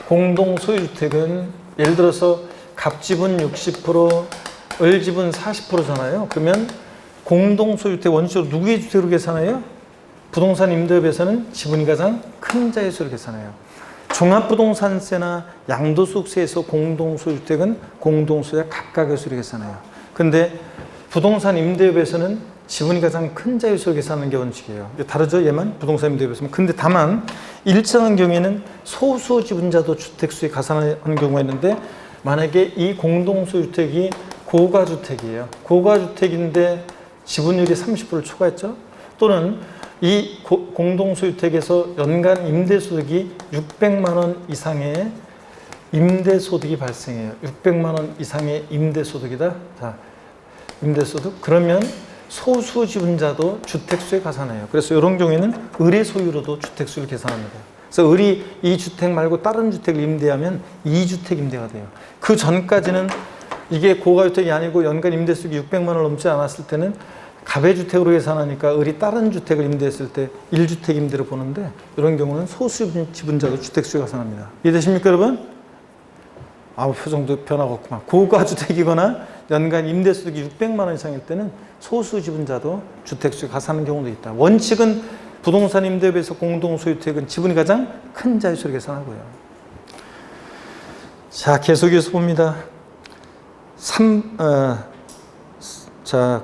공동소유주택은 예를 들어서 갑지분 60%, 을지분 40%잖아요. 그러면 공동소유주택 원칙적으로 누구의 주택으로 계산해요? 부동산 임대업에서는 지분이 가장 큰 자의 수를 계산해요. 종합부동산세나 양도소득세에서 공동소유주택은 공동소유자 각각의 수를 계산해요. 근데 부동산 임대업에서는 지분이 가장 큰 자유수를 계산하는 게 원칙이에요. 다르죠? 얘만 부동산 임대업에서는. 근데 다만 일정한 경우에는 소수 지분자도 주택수에 가산하는 경우가 있는데 만약에 이 공동소유주택이 고가주택이에요. 고가주택인데 지분율이 30%를 초과했죠? 또는 이 공동소유주택에서 연간 임대소득이 600만 원 이상의 임대소득이 발생해요. 600만 원 이상의 임대소득이다. 자, 임대소득. 그러면 소수 지분자도 주택수에 가산해요. 그래서 이런 경우에는 을의 소유로도 주택수를 계산합니다. 그래서 을이 이 주택 말고 다른 주택을 임대하면 2주택 임대가 돼요. 그 전까지는 이게 고가주택이 아니고 연간 임대수익이 600만 원을 넘지 않았을 때는 가배주택으로 계산하니까 을이 다른 주택을 임대했을 때 1주택 임대로 보는데 이런 경우는 소수 지분자도 주택수에 가산합니다. 이해되십니까 여러분? 표정도 변화가 없구만. 고가주택이거나 연간 임대수익이 600만 원 이상일 때는 소수 지분자도 주택수에 가산하는 경우도 있다. 원칙은 부동산 임대업에서 공동소유주택은 지분이 가장 큰 자유수를 계산하고요. 자, 계속해서 봅니다.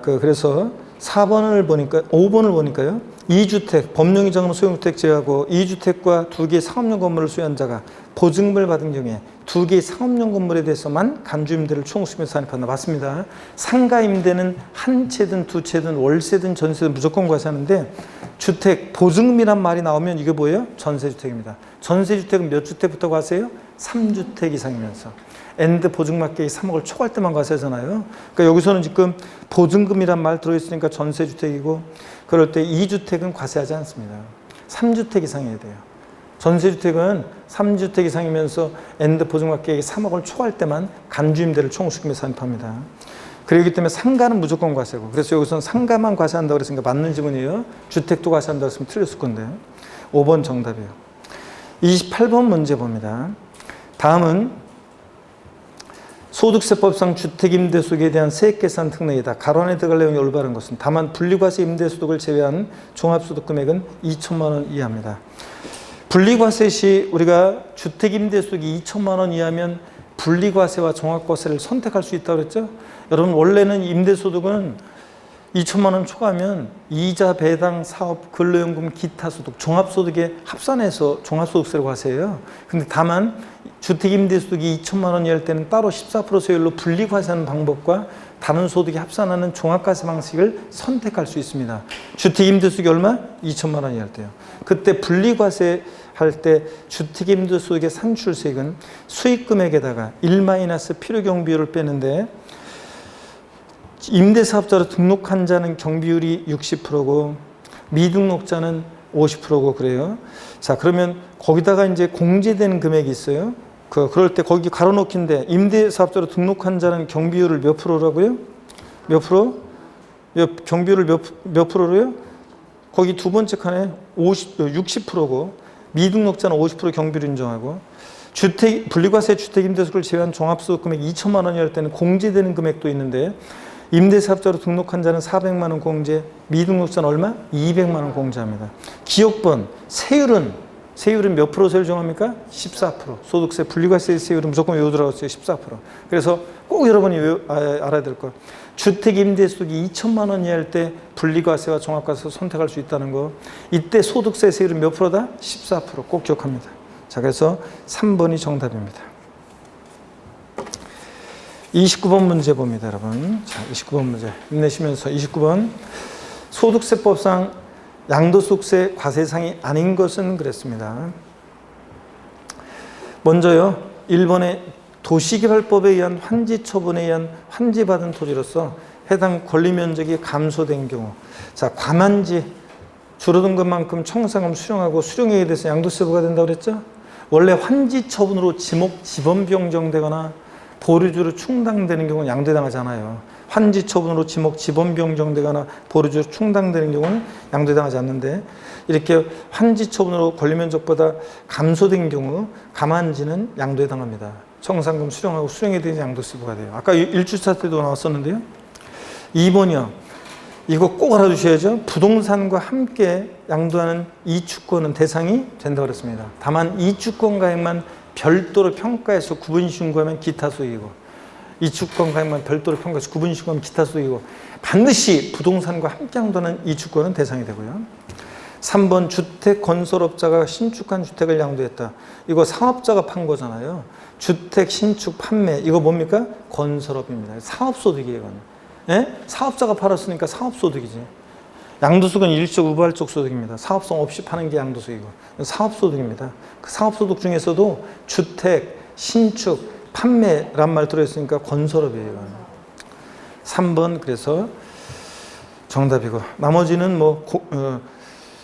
그래서 4번을 보니까 5번을 보니까요. 2주택, 법령이 정한 소형주택 제외하고 2주택과 2개의 상업용 건물을 소유한 자가 보증금을 받은 경우에 2개의 상업용 건물에 대해서만 간주임대를 총수임에서 산입한다. 맞습니다. 상가임대는 한 채든 두 채든 월세든 전세든 무조건 과세하는데 주택, 보증금이란 말이 나오면 이게 뭐예요? 전세주택입니다. 전세주택은 몇 주택부터 과세해요? 3주택 이상이면서. 엔드 보증납계액이 3억을 초과할 때만 과세하잖아요. 그러니까 여기서는 지금 보증금이란 말 들어있으니까 전세주택이고 그럴 때 2주택은 과세하지 않습니다. 3주택 이상이어야 돼요. 전세주택은 3주택 이상이면서 엔드 보증납계액이 3억을 초과할 때만 간주임대를 총수임에서 산입합니다. 그렇기 때문에 상가는 무조건 과세고 그래서 여기서는 상가만 과세한다고 그랬으니까 맞는 지문이에요. 주택도 과세한다고 했으면 틀렸을 건데 5번 정답이에요. 28번 문제 봅니다. 다음은 소득세법상 주택임대소득에 대한 세액계산 특례이다. 가로 안에 들어갈 내용이 올바른 것은 다만 분리과세 임대소득을 제외한 종합소득금액은 2천만 원 이하입니다. 분리과세 시 우리가 주택임대소득이 2천만 원 이하면 분리과세와 종합과세를 선택할 수 있다고 그랬죠? 여러분 원래는 임대소득은 2천만 원 초과하면 이자, 배당, 사업, 근로연금, 기타 소득, 종합소득에 합산해서 종합소득세를 과세해요. 근데 다만 주택임대소득이 2천만 원이 할 때는 따로 14% 세율로 분리과세하는 방법과 다른 소득이 합산하는 종합과세 방식을 선택할 수 있습니다. 주택임대소득이 얼마? 2천만 원이 할 때요. 그때 분리과세 할 때 주택임대소득의 산출세액은 수익금액에다가 1- 필요경비율을 빼는데 임대사업자로 등록한 자는 경비율이 60%고 미등록자는 50%고 그래요. 자, 그러면 거기다가 이제 공제되는 금액이 있어요. 그럴 때 거기 가로놓기인데 임대사업자로 등록한 자는 경비율을 몇 프로라고요? 몇 프로? 경비율을 몇 프로로요? 거기 두 번째 칸에 60%고 미등록자는 50% 경비를 인정하고 분리과세 주택임대수를 제외한 종합소득 금액 2천만 원이랄 때는 공제되는 금액도 있는데 임대사업자로 등록한 자는 400만 원 공제, 미등록자는 얼마? 200만 원 공제합니다. 기억번, 세율은 몇 프로 세율 정합니까? 14%. 소득세, 분리과세 세율은 무조건 외우더라고요. 14%. 그래서 꼭 여러분이 알아야 될 거. 주택임대수득이 2천만 원이 할 때 분리과세와 종합과세 선택할 수 있다는 거. 이때 소득세 세율은 몇 프로다? 14%. 꼭 기억합니다. 자, 그래서 3번이 정답입니다. 29번 문제 봅니다, 여러분. 자, 29번 문제. 힘내시면서 29번. 소득세법상 양도소득세 과세상이 아닌 것은 그랬습니다. 먼저요, 1번에 도시개발법에 의한 환지 처분에 의한 환지받은 토지로서 해당 권리면적이 감소된 경우. 자, 과만지, 줄어든 것만큼 청산금 수령하고 수령액에 대해서 양도세 부과된다고 그랬죠? 원래 환지 처분으로 지목 변경되거나 보류주로 충당되는 경우는 양도당하잖아요. 환지 처분으로 지목 변경되거나 보류주로 충당되는 경우는 양도당하지 않는데 이렇게 환지 처분으로 권리면적보다 감소된 경우 감환지는 양도에 당합니다. 청산금 수령하고 수령에 대해서 양도세 부과돼요. 아까 1주차 때도 나왔었는데요. 2번이요. 이거 꼭 알아두셔야죠. 부동산과 함께 양도하는 이주권은 대상이 된다고 그랬습니다. 다만 이주권 가액만 별도로 평가해서 구분 신고하면 기타 소득이고 이주권 가액만 별도로 평가해서 구분 신고하면 기타 소득이고 반드시 부동산과 함께 양도하는 이주권은 대상이 되고요. 3번 주택 건설업자가 신축한 주택을 양도했다. 이거 사업자가 판 거잖아요. 주택 신축 판매 이거 뭡니까? 건설업입니다. 사업소득이에요. 이건. 예? 사업자가 팔았으니까 사업소득이지. 양도소득은 일시적 우발적 소득입니다. 사업성 없이 파는 게 양도소득이고 사업소득입니다. 그 사업소득 중에서도 주택, 신축, 판매란 말 들어있으니까 건설업이에요. 3번 그래서 정답이고 나머지는 뭐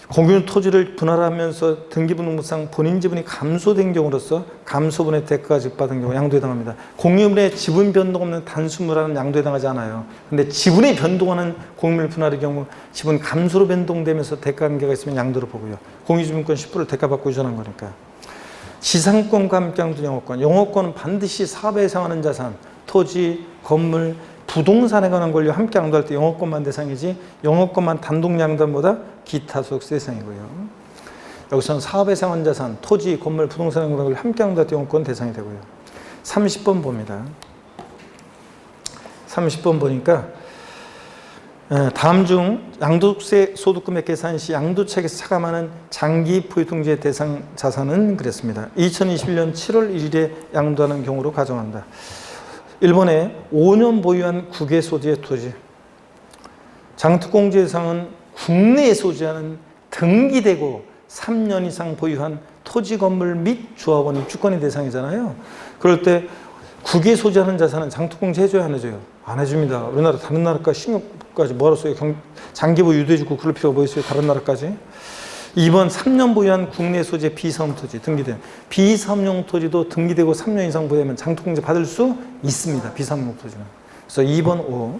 공유 토지를 분할하면서 등기부등본상 본인 지분이 감소된 경우로서 감소분의 대가가 지급받은 경우 양도에 해당합니다. 공유물의 지분 변동 없는 단순물화는 양도에 해당하지 않아요. 근데 지분이 변동하는 공유물 분할의 경우 지분 감소로 변동되면서 대가 관계가 있으면 양도를 보고요. 공유지분권 10%를 대가받고 유전한 거니까. 지상권과 함께 양도 영업권. 영업권은 반드시 사업에 해당하는 자산, 토지, 건물, 부동산에 관한 권리와 함께 양도할 때 영업권만 대상이지 영업권만 단독 양도보다 기타 소득세 대상이고요. 여기서는 사업에 해당하는 자산, 토지, 건물, 부동산에 관한 권리 함께 양도할 때 영업권 대상이 되고요. 30번 봅니다. 30번 보니까 다음 중 양도세 소득금액 계산 시 양도책에서 차감하는 장기 포유통지의 대상 자산은 그랬습니다. 2021년 7월 1일에 양도하는 경우로 가정한다. 1번에 5년 보유한 국외 소지의 토지. 장특공제 대상은 국내에 소지하는 등기되고 3년 이상 보유한 토지 건물 및 조합원이 주권의 대상이잖아요. 그럴 때 국외에 소지하는 자산은 장특공제 해줘야 안 해줘요? 안 해줍니다. 우리나라 다른 나라까지 신용까지 뭐하러 써요? 장기 보유 유도해주고 그럴 필요가 뭐 있어요? 다른 나라까지. 2번 3년 보유한 국내 소재 비사업 토지 등기된 비사업용 토지도 등기되고 3년 이상 보유하면 장특공제 받을 수 있습니다. 비사업용 토지는. 그래서 2번 5.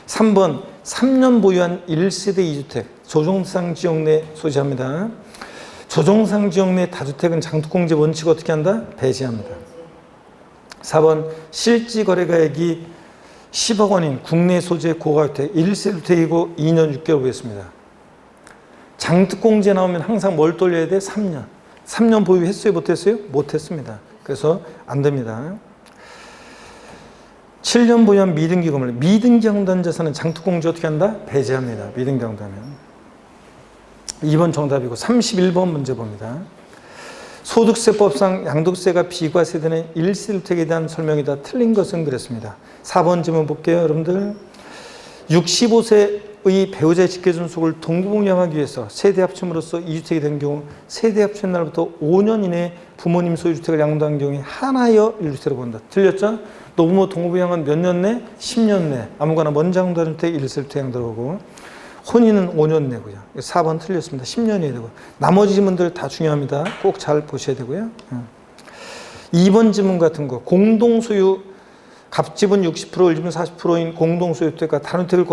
3번 3년 보유한 1세대 2주택 조정상 지역 내 소지합니다. 조정상 지역 내 다주택은 장특공제 원칙 어떻게 한다? 배제합니다. 4번 실지 거래가액이 10억 원인 국내 소재 고가주택 1세대 주택이고 2년 6개월 보유했습니다. 장특공제 나오면 항상 뭘 돌려야 돼? 3년. 3년 보유했어요? 못했어요? 못했습니다. 그래서 안 됩니다. 7년 보유한 미등기 건물. 미등기 양도한 자산은 장특공제 어떻게 한다? 배제합니다. 미등기 양도하면. 2번 정답이고 31번 문제 봅니다. 소득세법상 양도세가 비과세되는 1세주택에 대한 설명이다. 틀린 것은 그랬습니다. 4번 질문 볼게요. 여러분들. 65세의 배우자의 직계존속을 동부복리하기 위해서 세대 합침으로써 2주택이 된 경우 세대 합친 날부터 5년 이내에 부모님 소유주택을 양도한 경우에 하나여 1주택으로 본다. 틀렸죠? 노부모 동부양은 몇 년 내? 10년 내. 아무거나 먼저 양도하는 주택 1세주택 양도를 보고 혼인은 5년 내고요. 4번 틀렸습니다. 10년이 되고. 나머지 지문들 다 중요합니다. 꼭 잘 보셔야 되고요. 2번 지문 같은 거. 공동소유 갑집은 60%, 을집은 40%인 공동소유주택과 다른 주택을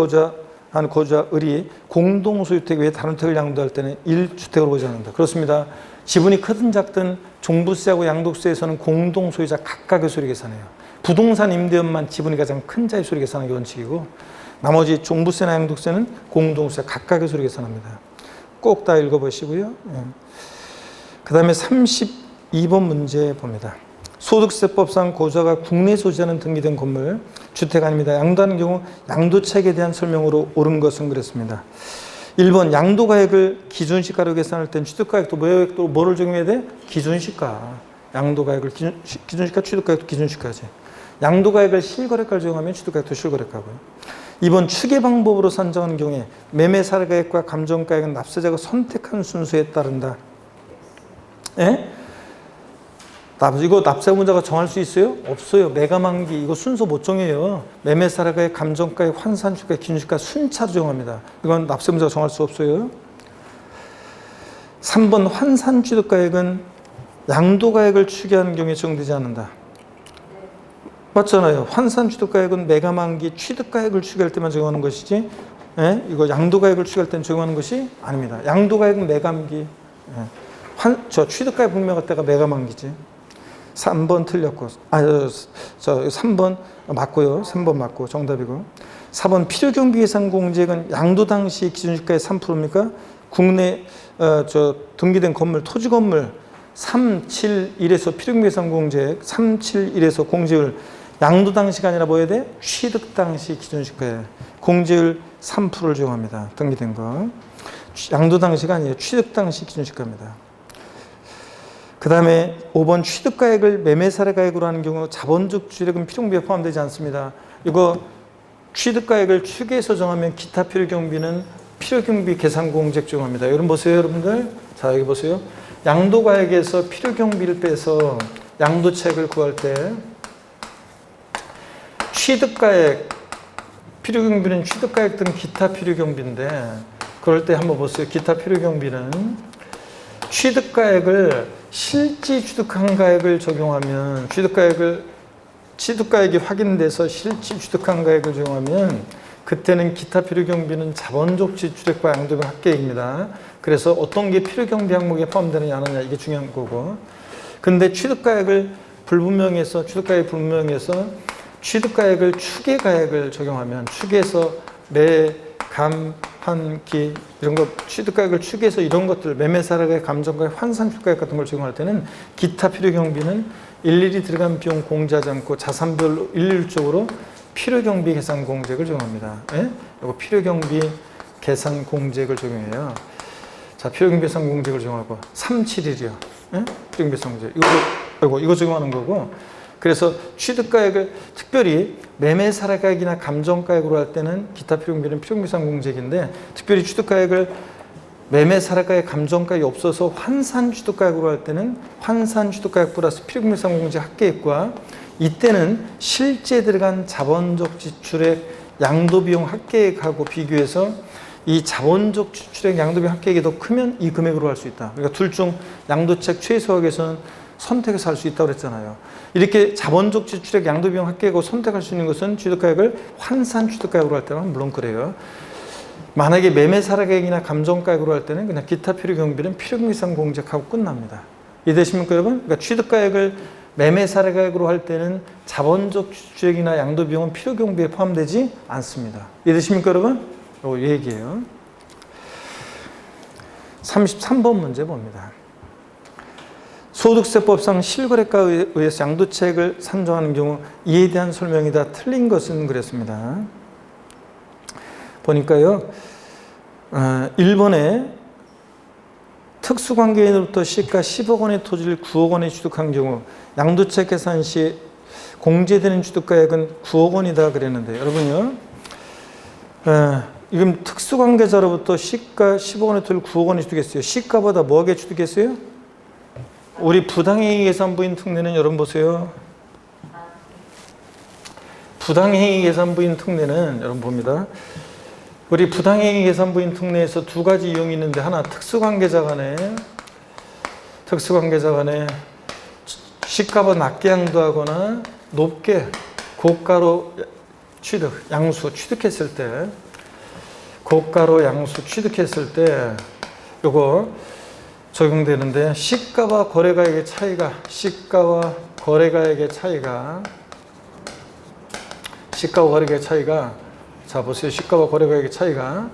한 거주자을이 공동소유택 외에 다른 택을 양도할 때는 1주택으로 보장한다. 그렇습니다. 지분이 크든 작든 종부세하고 양도세에서는 공동소유자 각각의 수를 계산해요. 부동산 임대업만 지분이 가장 큰 자의 수를 계산하는 게 원칙이고 나머지 종부세나 양도세는 공동소유자 각각의 수를 계산합니다. 꼭 다 읽어보시고요. 그 다음에 32번 문제 봅니다. 소득세법상 거주자가 국내 소지하는 등기된 건물, 주택 아닙니다. 양도하는 경우 양도차익에 대한 설명으로 옳은 것은 그랬습니다. 1번 양도가액을 기준시가로 계산할 땐 취득가액도 뭐를 적용해야 돼? 기준시가. 양도가액을 기준시가, 취득가액도 기준시가지. 양도가액을 실거래가로 적용하면 취득가액도 실거래가고요. 2번 추계 방법으로 산정하는 경우에 매매 사례가액과 감정가액은 납세자가 선택한 순서에 따른다. 예? 이거 납세자가 정할 수 있어요? 없어요. 매가만기 이거 순서 못 정해요. 매매 사례가액, 감정가액, 환산주가, 기준시가 순차로 정합니다. 이건 납세자가 정할 수 없어요. 3번 환산취득가액은 양도가액을 추계하는 경우에 적용되지 않는다. 맞잖아요. 환산취득가액은 매가만기 취득가액을 추계할 때만 적용하는 것이지, 예? 이거 양도가액을 추계할 때는 적용하는 것이 아닙니다. 양도가액은 매가만기, 예. 취득가액 분명할 때가 매가만기지. 3번 틀렸고, 3번 맞고요. 3번 맞고 정답이고. 4번 필요경비 계산 공제액은 양도 당시 기준시가의 3%입니까? 국내 등기된 건물, 토지 건물 371에서 필요경비 계산 공제액 371에서 공제율 양도 당시가 아니라 뭐 해야 돼? 취득 당시 기준시가에 공제율 3%를 적용합니다. 등기된 거. 양도 당시가 아니에요. 취득 당시 기준시가입니다. 그 다음에 5번 취득가액을 매매사례가액으로 하는 경우 자본적 취득은 필요경비에 포함되지 않습니다. 이거 취득가액을 추계해서 정하면 기타 필요경비는 필요경비 계산공제액 적용합니다. 여러분 보세요, 여러분들. 자, 여기 보세요. 양도가액에서 필요경비를 빼서 양도차익을 구할 때 취득가액, 필요경비는 취득가액 등 기타 필요경비인데 그럴 때 한번 보세요. 기타 필요경비는 취득가액을 실지 취득한 가액을 적용하면 취득가액이 확인돼서 실지 취득한 가액을 적용하면 그때는 기타 필요경비는 자본적 지출액과 양도비 합계액입니다. 그래서 어떤 게 필요경비 항목에 포함되느냐 안 하느냐 이게 중요한 거고. 근데 취득가액을 불분명해서 취득가액을 추계가액을 적용하면 추계해서 매, 감, 환기 이런 거 취득가액을 추계해서 이런 것들 매매사례가액, 감정가액, 환산주가액 같은 걸 적용할 때는 기타 필요경비는 일일이 들어간 비용 공제하지 않고 자산별로 일률적으로 필요경비 계산 공제액을 적용합니다. 예? 이거 필요경비 계산 공제액을 적용해요. 자, 필요경비 계산 공제액을 적용하고 371이요. 예? 필요경비 계산 공제액. 이거 적용하는 거고. 그래서 취득가액을 특별히 매매사례가액이나 감정가액으로 할 때는 기타 필요경비는 필요경비 계산 공제액인데 특별히 취득가액을 매매사례가액, 감정가액이 없어서 환산취득가액으로 할 때는 환산취득가액 플러스 필요경비 계산 공제 합계액과 이때는 실제 들어간 자본적 지출액 양도비용 합계액하고 비교해서 이 자본적 지출액 양도비용 합계액이 더 크면 이 금액으로 할 수 있다. 그러니까 둘 중 양도책 최소액에서는 선택해서 할 수 있다고 그랬잖아요. 이렇게 자본적 지출액 양도비용 합계액을 선택할 수 있는 것은 취득가액을 환산 취득가액으로 할 때는 물론 그래요. 만약에 매매사례가액이나 감정가액으로 할 때는 그냥 기타 필요경비는 필요경비상 공제하고 끝납니다. 이해되십니까 여러분? 그러니까 취득가액을 매매사례가액으로 할 때는 자본적 지출액이나 양도비용은 필요경비에 포함되지 않습니다. 이해되십니까 여러분? 이 얘기예요. 33번 문제 봅니다. 소득세법상 실거래가에 의해서 양도차익을 산정하는 경우 이에 대한 설명이 다 틀린 것은 그랬습니다. 보니까요. 1번에 특수관계인으로부터 시가 10억 원의 토지를 9억 원에 취득한 경우 양도차익 계산 시 공제되는 취득가액은 9억 원이다 그랬는데 여러분요. 지금 특수관계자로부터 시가 10억 원의 토지를 9억 원에 취득했어요. 시가보다 뭐하게 취득했어요? 우리 부당행위 계산부인 특례는 여러분 보세요. 부당행위 계산부인 특례는 여러분 봅니다. 우리 부당행위 계산부인 특례에서 두 가지 이용이 있는데 하나 특수관계자 간에 시가보다 낮게 양도하거나 높게 고가로 취득, 양수 취득했을 때 고가로 양수 취득했을 때 요거 적용되는데 시가와 거래가액의 차이가 시가와 거래가액의 차이가 자 보세요. 시가와 거래가액의 차이가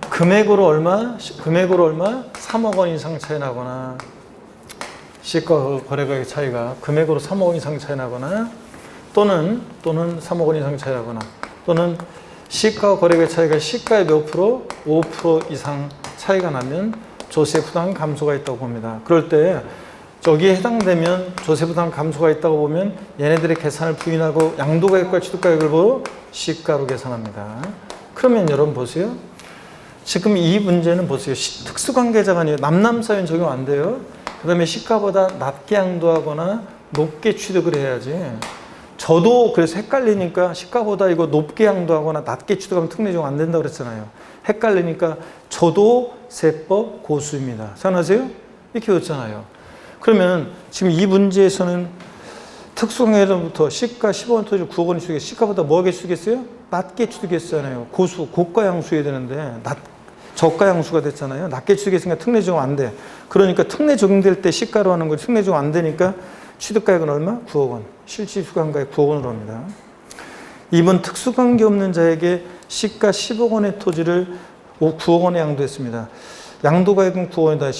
금액으로 얼마? 3억 원 이상 차이 나거나 시가와 거래가액의 차이가 금액으로 3억 원 이상 차이 나거나 또는 3억 원 이상 차이 나거나 또는 시가와 거래가액의 차이가 시가의 몇 프로? 5% 이상 차이가 나면 조세 부담 감소가 있다고 봅니다. 그럴 때 여기에 해당되면 조세 부담 감소가 있다고 보면 얘네들의 계산을 부인하고 양도가액과 취득가액을 보고 시가로 계산합니다. 그러면 여러분 보세요. 지금 이 문제는 보세요. 특수관계자가 아니에요. 남남사유는 적용 안 돼요. 그 다음에 시가보다 낮게 양도하거나 높게 취득을 해야지. 저도 그래서 헷갈리니까 시가보다 이거 높게 양도하거나 낮게 취득하면 특례 적용 안 된다고 그랬잖아요. 헷갈리니까 저도 세법 고수입니다. 생각하세요? 이렇게 외웠잖아요. 그러면 지금 이 문제에서는 특수관계자부터 시가 10억 원 토지를 9억 원 취득해 시가보다 뭐하게 취득했어요? 낮게 취득했잖아요. 고수, 고가 양수해야 되는데 저가 양수가 됐잖아요. 낮게 취득했으니까 특례 적용 안 돼. 그러니까 특례 적용될 때 시가로 하는 거 특례 적용 안 되니까 취득가액은 얼마? 9억 원. 실질수강가액 9억 원으로 합니다. 2번 특수관계 없는 자에게 시가 10억 원의 토지를 9억 원에 양도했습니다. 양도가액은 9억 원이다.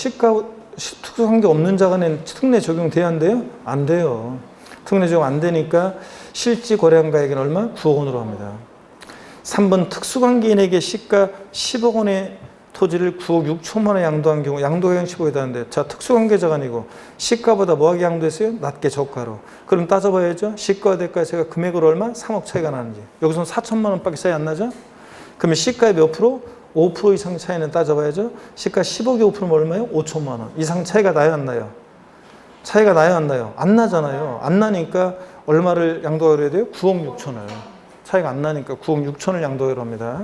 특수관계 없는 자가 낸 특례 적용돼야 한대요? 안 돼요. 특례 적용 안 되니까 실지 거래한 가액은 얼마? 9억 원으로 합니다. 3번 특수관계인에게 시가 10억 원의 토지를 9억 6천만 원에 양도한 경우 양도가액은 10억에 하는데 자 특수관계자가 아니고 시가보다 뭐하게 양도했어요? 낮게 저가로. 그럼 따져봐야죠. 시가와 대가세가 금액으로 얼마? 3억 차이가 나는지. 여기서는 4천만 원밖에 차이 안 나죠? 그러면 시가의 몇 프로? 5% 이상 차이는 따져봐야죠. 시가 10억에 5%면 얼마예요? 5천만 원. 이상 차이가 나요 안 나요? 차이가 나요 안 나요? 안 나잖아요. 안 나니까 얼마를 양도하려 해야 돼요? 9억 6천을. 차이가 안 나니까 9억 6천을 양도하려 합니다.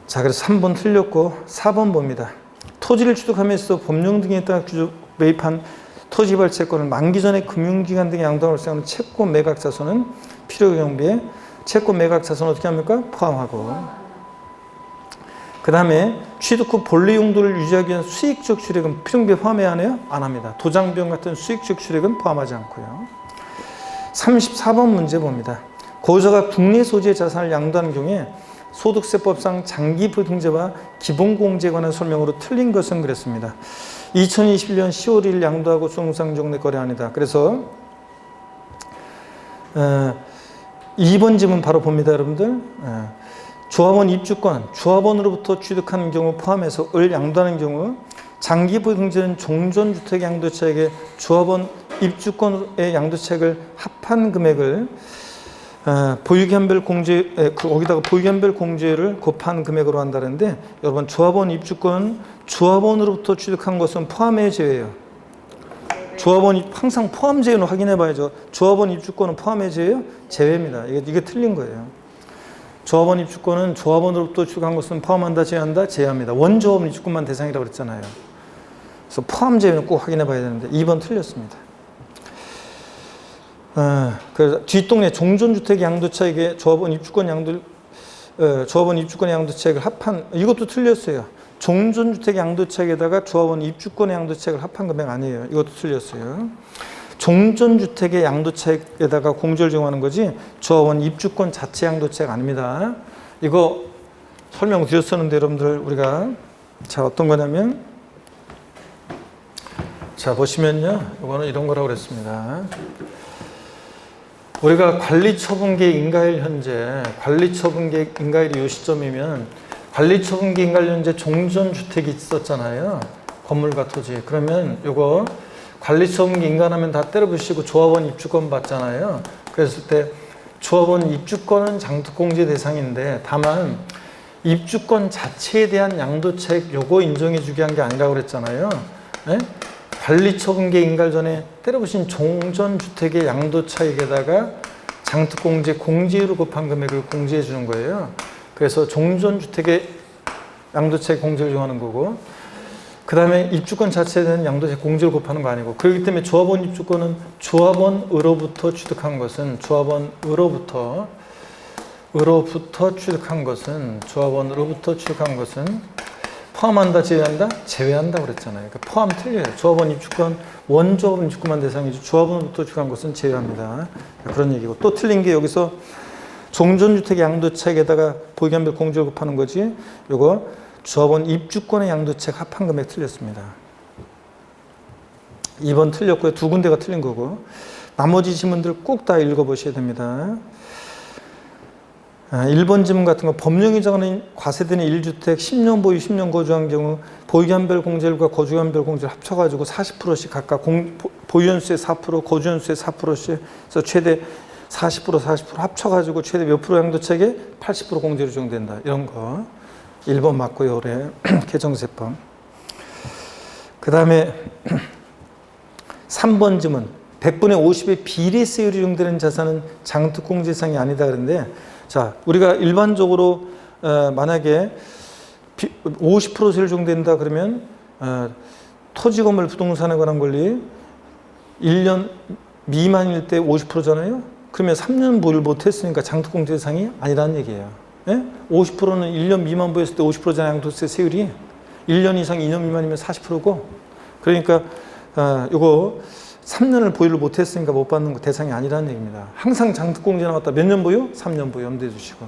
자, 그래서 3번 틀렸고 4번 봅니다. 토지를 취득하면서 법령 등에 따라 매입한 토지발 채권을 만기 전에 금융기관 등에 양도할 수 있는 채권 매각 자손은 필요 경비에 채권 매각 자손은 어떻게 합니까? 포함하고. 그 다음에 취득 후 본래 용도를 유지하기 위한 수익적 출액은 필요경비에 포함해야 하나요? 안 합니다. 도장 비용 같은 수익적 출액은 포함하지 않고요. 34번 문제 봅니다. 고의자가 국내 소지의 자산을 양도하는 경우에 소득세법상 장기부등재와 기본공제에 관한 설명으로 틀린 것은 그랬습니다. 2021년 10월 1일 양도하고 중상정내 거래합니다. 그래서 2번 질문 바로 봅니다, 여러분들. 조합원 입주권, 조합원으로부터 취득하는 경우 포함해서 을 양도하는 경우 장기부등재는 종전주택 양도차익에 조합원 입주권의 양도차익을 합한 금액을 보유기한별 공제, 거기다가 보유기한별 공제를 곱한 금액으로 한다는데 여러분 조합원 입주권, 조합원으로부터 취득한 것은 포함의 제외예요. 조합원 항상 포함 제외는 확인해 봐야죠. 조합원 입주권은 포함의 제외예요? 제외입니다. 이게 틀린 거예요. 조합원 입주권은 조합원으로부터 취득한 것은 포함한다, 제외한다, 제외합니다. 원조합원 입주권만 대상이라고 그랬잖아요. 그래서 포함 제외는 꼭 확인해 봐야 되는데 2번 틀렸습니다. 그래서 뒷동네 종전주택 양도차익에 조합원 입주권 양도차익을 합한 이것도 틀렸어요. 종전주택 양도차익에다가 조합원 입주권 양도차익을 합한 금액 아니에요. 이것도 틀렸어요. 종전주택의 양도차익에다가 공제를 적용하는 거지 조합원 입주권 자체 양도차익 아닙니다. 이거 설명드렸었는데 여러분들 우리가 자 어떤 거냐면 자 보시면요. 이거는 이런 거라고 그랬습니다. 우리가 관리처분계획 인가일 현재 관리처분계획 인가일이 이 시점이면 관리처분계획 인가일 현재 종전주택이 있었잖아요. 건물과 토지. 그러면 이거 관리처분계획 인가하면 다 때려부시고 조합원 입주권 받잖아요. 그랬을 때 조합원 입주권은 장특공제 대상인데 다만 입주권 자체에 대한 양도차익 요거 인정해 주게 한 게 아니라고 그랬잖아요. 네? 관리처분계획 인가를 전에 때려부신 종전주택의 양도차익에다가 장특공제 공제로 곱한 금액을 공제해 주는 거예요. 그래서 종전주택의 양도차익 공제를 정하는 거고 그 다음에 입주권 자체에 대한 양도차익 공제를 곱하는 거 아니고 그렇기 때문에 조합원 입주권은 조합원으로부터 취득한 것은 조합원으로부터 조합원으로부터 취득한 것은 포함한다, 제외한다? 제외한다 그랬잖아요. 그러니까 포함 틀려요. 조합원 입주권, 원조합원 입주권만 대상이지 조합원으로부터 취득한 것은 제외합니다. 그런 얘기고, 또 틀린 게 여기서 종전주택 양도책에다가 보유기한별 공제를 곱하는 거지, 요거 조합원 입주권의 양도책 합한 금액 틀렸습니다. 2번 틀렸고요. 두 군데가 틀린 거고, 나머지 지문들 꼭 다 읽어보셔야 됩니다. 1번 지문 같은 거, 법령이 정하는 과세되는 1주택 10년 보유 10년 거주한 경우 보유기한별 공제율과 거주기한별 공제를 합쳐가지고 40%씩 각각 보유연수의 4%, 거주연수의 4%씩 해서 최대 40% 합쳐가지고 최대 몇 프로 양도책에 80% 공제로 적용된다. 이런 거 1번 맞고요. 올해 개정세법. 그 다음에 3번 지문, 100분의 50의 비례세율이 적용되는 자산은 장특공제 대상이 아니다 그런데, 자, 우리가 일반적으로 만약에 50% 세율 적용된다 그러면 토지 건물 부동산에 관한 권리 1년 미만일 때 50%잖아요. 그러면 3년 보유를 못했으니까 장특공제 대상이 아니라는 얘기예요. 예? 50%는 1년 미만 보였을 때 50%잖아요. 양도세 세율이 1년 이상 2년 미만이면 40%고, 그러니까 이거 3년을 보유를 못했으니까 못 받는 거 대상이 아니라는 얘기입니다. 항상 장특공제 나왔다. 몇 년 보유? 3년 보유 염두해 주시고.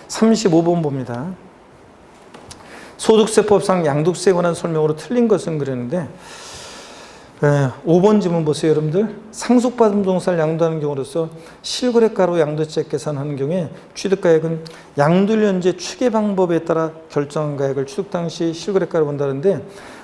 35번 봅니다. 소득세법상 양도세에 관한 설명으로 틀린 것은 그랬는데, 5번 지문 보세요, 여러분들. 상속받은 부동산을 양도하는 경우로서 실거래가로 양도세 계산하는 경우에 취득가액은 양도일연제 추계 방법에 따라 결정한 가액을 취득 당시 실거래가로 본다는데,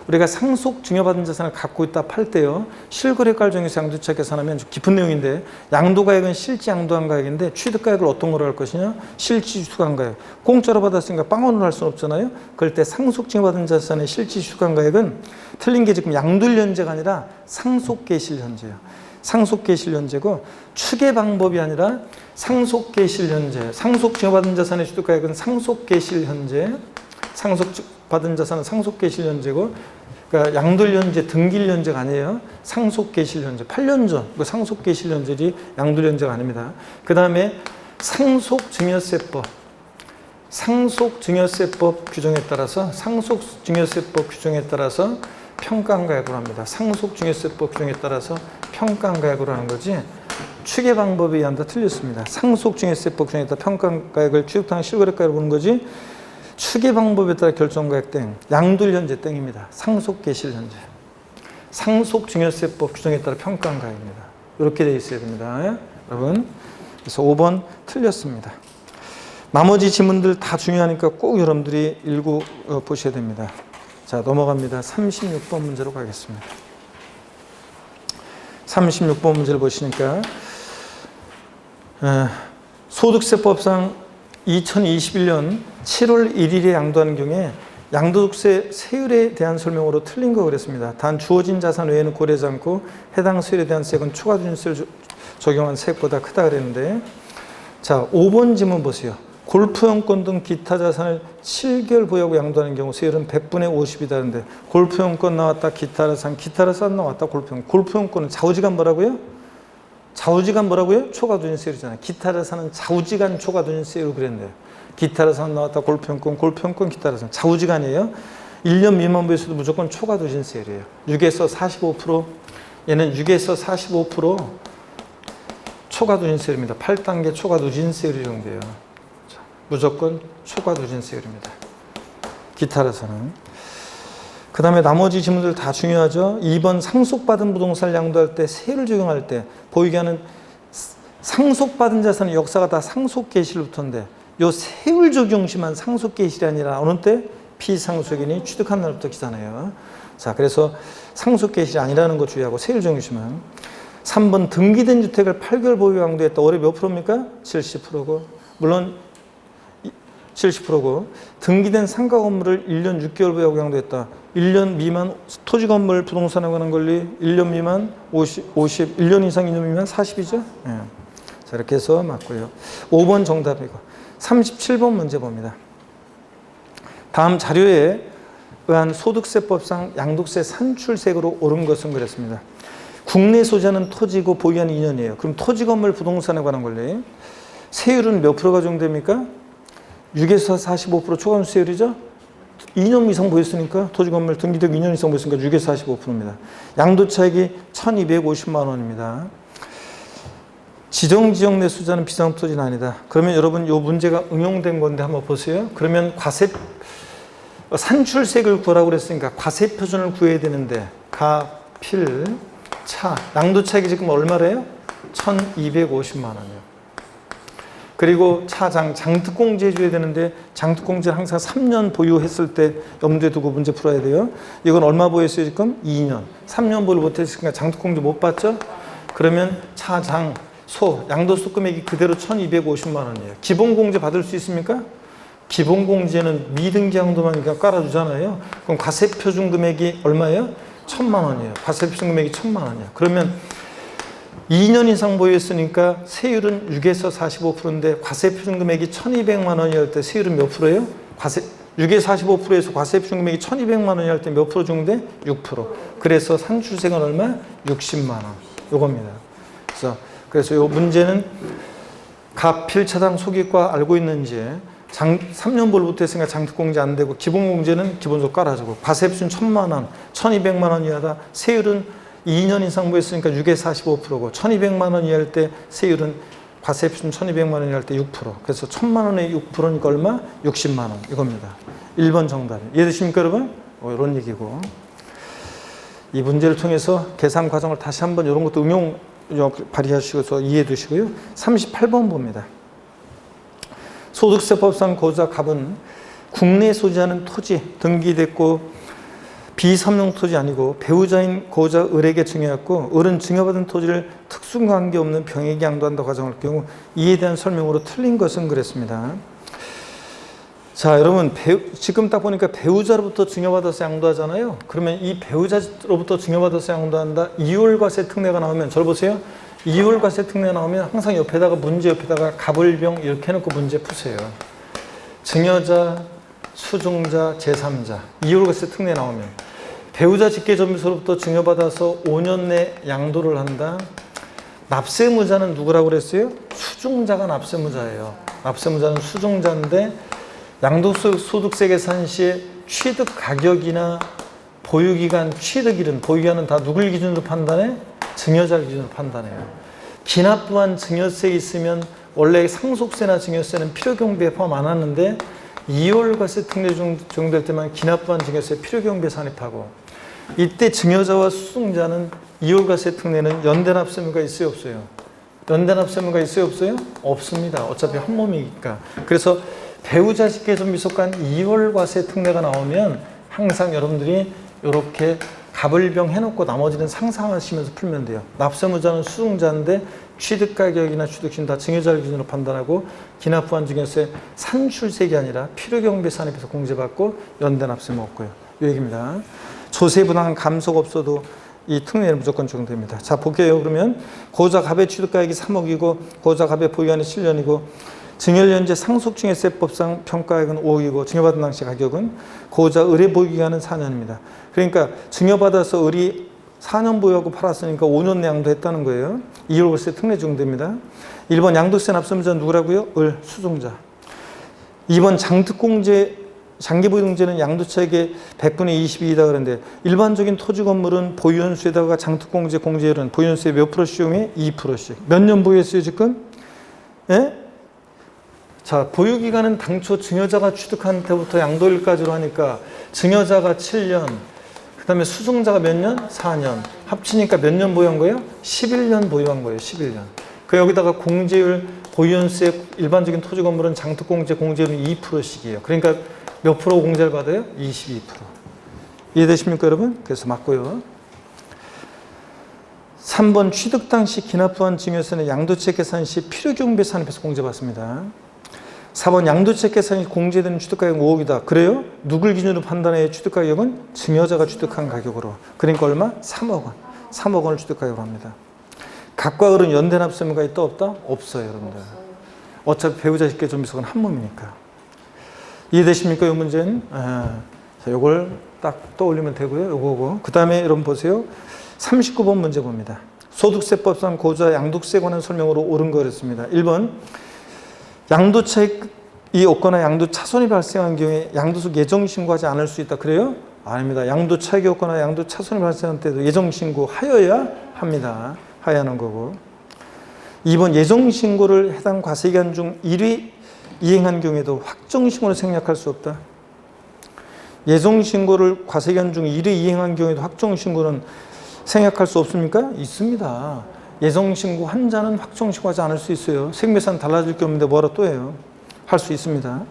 우리가 상속 증여받은 자산을 갖고 있다 팔 때요, 실거래가를 정해서 양도세 계산하면 좀 깊은 내용인데, 양도가액은 실제 양도한 가액인데 취득가액을 어떤 거로 할 것이냐, 실제 취득한 가액. 공짜로 받았으니까 빵원으로 할 수는 없잖아요. 그럴 때 상속 증여받은 자산의 실제 취득한 가액은 틀린 게 지금 양도일연제가 아니라 상속계실현제예요. 상속계실현제고, 추계 방법이 아니라 상속계실현제. 상속 증여받은 자산의 취득가액은 상속계실현제, 상속받은 자산은 상속계실현제고, 그러니까 양도일연제, 등기일연제가 아니에요. 상속계실현제. 8년 전 그 상속계실현제지 양도일연제가 아닙니다. 그 다음에 상속증여세법 규정에 따라서 평가한 가액으로 합니다. 상속증여세법 규정에 따라서 평가한 가액으로 하는 거지, 추계 방법에 의한다 틀렸습니다. 상속증여세법 규정에 따라 평가한 가액을 취득당 실거래가로 보는 거지, 추계 방법에 따라 결정가액 땡, 양도일연제 땡입니다. 상속계실현제. 상속증여세법 규정에 따라 평가한 가액입니다. 이렇게 되어 있어야 됩니다. 여러분. 그래서 5번 틀렸습니다. 나머지 지문들 다 중요하니까 꼭 여러분들이 읽고 보셔야 됩니다. 자, 넘어갑니다. 36번 문제로 가겠습니다. 36번 문제를 보시니까 소득세법상 2021년 7월 1일에 양도하는 경우에 양도득세 세율에 대한 설명으로 틀린 거 그랬습니다. 단 주어진 자산 외에는 고려하지 않고 해당 세율에 대한 세액은 추가 증세를 적용한 세액보다 크다 그랬는데, 자, 5번 지문 보세요. 골프용권 등 기타 자산을 7개월 보유하고 양도하는 경우 세율은 100분의 50이다는데, 골프용권 나왔다, 기타 자산 나왔다, 골프용권은 좌우지간 뭐라고요? 초과 누진세율이잖아요. 기타 자산은 좌우지간 초과 누진세율 그랬는데요. 기타 자산 나왔다, 골프용권, 기타 자산. 좌우지간이에요. 1년 미만 보유에서도 무조건 초과 누진세율이에요. 6에서 45%, 얘는 6에서 45% 초과 누진세율입니다. 8단계 초과 누진세율이 정도예요. 무조건 초과 누진세율입니다. 기타 자산은. 그 다음에 나머지 지문들 다 중요하죠. 2번 상속받은 부동산을 양도할 때 세율을 적용할 때 보유기한은 상속받은 자산의 역사가 다 상속계실부터인데, 요 세율 적용 시만 상속계실이 아니라 어느 때? 피상속인이 취득한 날부터 기산해요. 자, 그래서 상속계실이 아니라는 거 주의하고 세율 적용 시만. 3번 등기된 주택을 8개월 보유 양도했다. 올해 몇 프로입니까? 70%고, 물론 70%고, 등기된 상가 건물을 1년 6개월 보유하고 양도했다. 1년 미만 토지 건물 부동산에 관한 권리 1년 미만 50, 1년 이상 2년 미만 40이죠. 예. 자, 이렇게 해서 맞고요. 5번 정답이고, 37번 문제 봅니다. 다음 자료에 의한 소득세법상 양도세 산출세액으로 옳은 것은 그랬습니다. 국내 소재는 토지고 보유한 2년이에요. 그럼 토지 건물 부동산에 관한 권리. 세율은 몇 프로가 적용됩니까? 6에서 45% 초과세율이죠. 2년 이상 보였으니까 토지 건물 등기되고 2년 이상 보였으니까 6에서 45%입니다. 양도차익이 1,250만 원입니다. 지정 내 수자는 비상토지는 아니다. 그러면 여러분 이 문제가 응용된 건데 한번 보세요. 그러면 산출세액을 구하라고 그랬으니까 과세 표준을 구해야 되는데 가필 차 양도차익이 지금 얼마래요? 1,250만 원이요. 그리고 장특공제 해줘야 되는데 장특공제는 항상 3년 보유했을 때 염두에 두고 문제 풀어야 돼요. 이건 얼마 보유했어요 지금? 2년. 3년 보유 못했으니까 장특공제 못 받죠? 그러면 양도소 금액이 그대로 1,250만 원이에요. 기본공제 받을 수 있습니까? 기본공제는 미등기 양도만 깔아주잖아요. 그럼 과세표준 금액이 얼마예요? 1,000만 원이에요. 과세표준 금액이 1,000만 원이에요. 그러면 2년 이상 보유했으니까 세율은 6에서 45%인데 과세표준 금액이 1,200만 원이었을 때 세율은 몇 프로예요? 6에서 45%에서 과세표준 금액이 1,200만 원이었을 때 몇 프로 적용돼? 6%. 그래서 산출세가 얼마? 60만 원. 요겁니다. 그래서 요 문제는 가필차당 소기과 알고 있는지 3년 보유부터 했으니까 장특공제 안 되고 기본공제는 기본적으로 깔아주고 과세표준 1,000만 원, 1,200만 원 이하다. 세율은 2년 이상 보였으니까 6에서 45%고 1,200만 원 이하일 때 세율은 과세표준 1,200만 원 이하일 때 6%. 그래서 1,000만 원에 6%니까 얼마? 60만 원 이겁니다. 1번 정답. 이해되십니까 여러분? 이런 얘기고 이 문제를 통해서 계산 과정을 다시 한번 이런 것도 응용 발휘하시고서 이해해 두시고요. 38번 봅니다. 소득세법상 고자 갑은 국내에 소지하는 토지 등기됐고 비섬용 토지 아니고 배우자인 고자 을에게 증여했고 을은 증여받은 토지를 특수관계 없는 병에게 양도한다 과정할 경우 이에 대한 설명으로 틀린 것은 그랬습니다. 자 여러분 지금 딱 보니까 배우자로부터 증여받아서 양도하잖아요. 그러면 이 배우자로부터 증여받아서 양도한다. 이율과세 특례가 나오면 저를 보세요. 이율과세 특례가 나오면 항상 옆에다가 갑을병 이렇게 해놓고 문제 푸세요. 증여자, 수중자, 제3자 이율과세 특례 나오면 배우자 직계점유서로부터 증여받아서 5년 내 양도를 한다. 납세무자는 누구라고 그랬어요? 수중자가 납세무자예요. 납세무자는 수중자인데 양도소득세 계산 시에 취득 가격이나 보유기간, 취득일은, 보유기간은 다 누굴 기준으로 판단해? 증여자를 기준으로 판단해요. 기납부한 증여세 있으면 원래 상속세나 증여세는 필요경비에 포함 안 하는데 2월과세 특례 적용될 때만 기납부한 증여세 필요경비에 산입하고 이때 증여자와 수증자는 2월과세 특례는 연대납세무가 있어요 없어요? 연대납세무가 있어요 없어요? 없습니다. 어차피 한 몸이니까. 그래서 배우자 직계점유소간 2월과세 특례가 나오면 항상 여러분들이 이렇게 갑을병 해놓고 나머지는 상상하시면서 풀면 돼요. 납세무자는 수증자인데 취득가격이나 취득신 다 증여자를 기준으로 판단하고 기납부한 증여세 산출세가 아니라 필요경비 산입해서 공제받고 연대납세무 없고요. 이 얘기입니다. 조세부담 감소가 없어도 이 특례는 무조건 적용됩니다. 자 볼게요. 그러면 고자 갑의 취득가액이 3억이고 고자 갑의 보유기간이 7년이고 증여연재 상속증여세법상 평가액은 5억이고 증여받은 당시 가격은 고자 을의 보유기간은 4년입니다. 그러니까 증여받아서 을이 4년 보유하고 팔았으니까 5년 내 양도했다는 거예요. 2월세 특례 적용됩니다. 1번 양도세 납세무자는 누구라고요? 을, 수증자. 2번 장기보유등재는 양도차익의 100분의 22이다 그러는데 일반적인 토지 건물은 보유연수에다가 장특공제 공제율은 보유연수에 몇 프로씩 적용해? 2%씩. 몇 년 보유했어요 지금? 예? 자, 보유기간은 당초 증여자가 취득한 때부터 양도일까지로 하니까 증여자가 7년, 그 다음에 수증자가 몇 년? 4년. 합치니까 몇 년 보유한 거예요? 11년 보유한 거예요. 11년. 그 여기다가 공제율, 보유연수의 일반적인 토지 건물은 장특공제 공제율은 2%씩이에요. 그러니까 몇 프로 공제를 받아요? 22%. 이해되십니까 여러분? 그래서 맞고요. 3번 취득 당시 기납부한 증여세는 양도채 계산 시 필요경비 산입해서 공제받습니다. 4번 양도채 계산이 공제되는 취득가격은 5억이다. 그래요? 누굴 기준으로 판단해야 취득가격은? 증여자가 취득한 가격으로. 그러니까 얼마? 3억 원. 3억 원을 취득가격으로 합니다. 갑과 을은 연대납세무가 있다 없다? 없어요 여러분들. 어차피 배우자 직계점유소는 한 몸이니까. 이해되십니까 이 문제는? 자, 요걸 딱 떠올리면 되고요. 요거고. 그 다음에 여러분 보세요. 39번 문제 봅니다. 소득세법상 고자 양도세에 관한 설명으로 옳은 거였습니다. 1번 양도 차익이 없거나 양도 차손이 발생한 경우에 양도소 예정 신고하지 않을 수 있다. 그래요? 아닙니다. 양도 차익이 없거나 양도 차손이 발생한 때도 예정 신고하여야 합니다. 하여야 하는 거고. 2번 예정 신고를 해당 과세기간 중 1회 이행한 경우에도 확정 신고를 생략할 수 없다. 예정 신고를 과세기간 중 1회 이행한 경우에도 확정 신고는 생략할 수 없습니까? 있습니다. 예정 신고 한 자는 확정 신고하지 않을 수 있어요. 생매사는 달라질 게 없는데 뭐라 또 해요? 할 수 있습니다.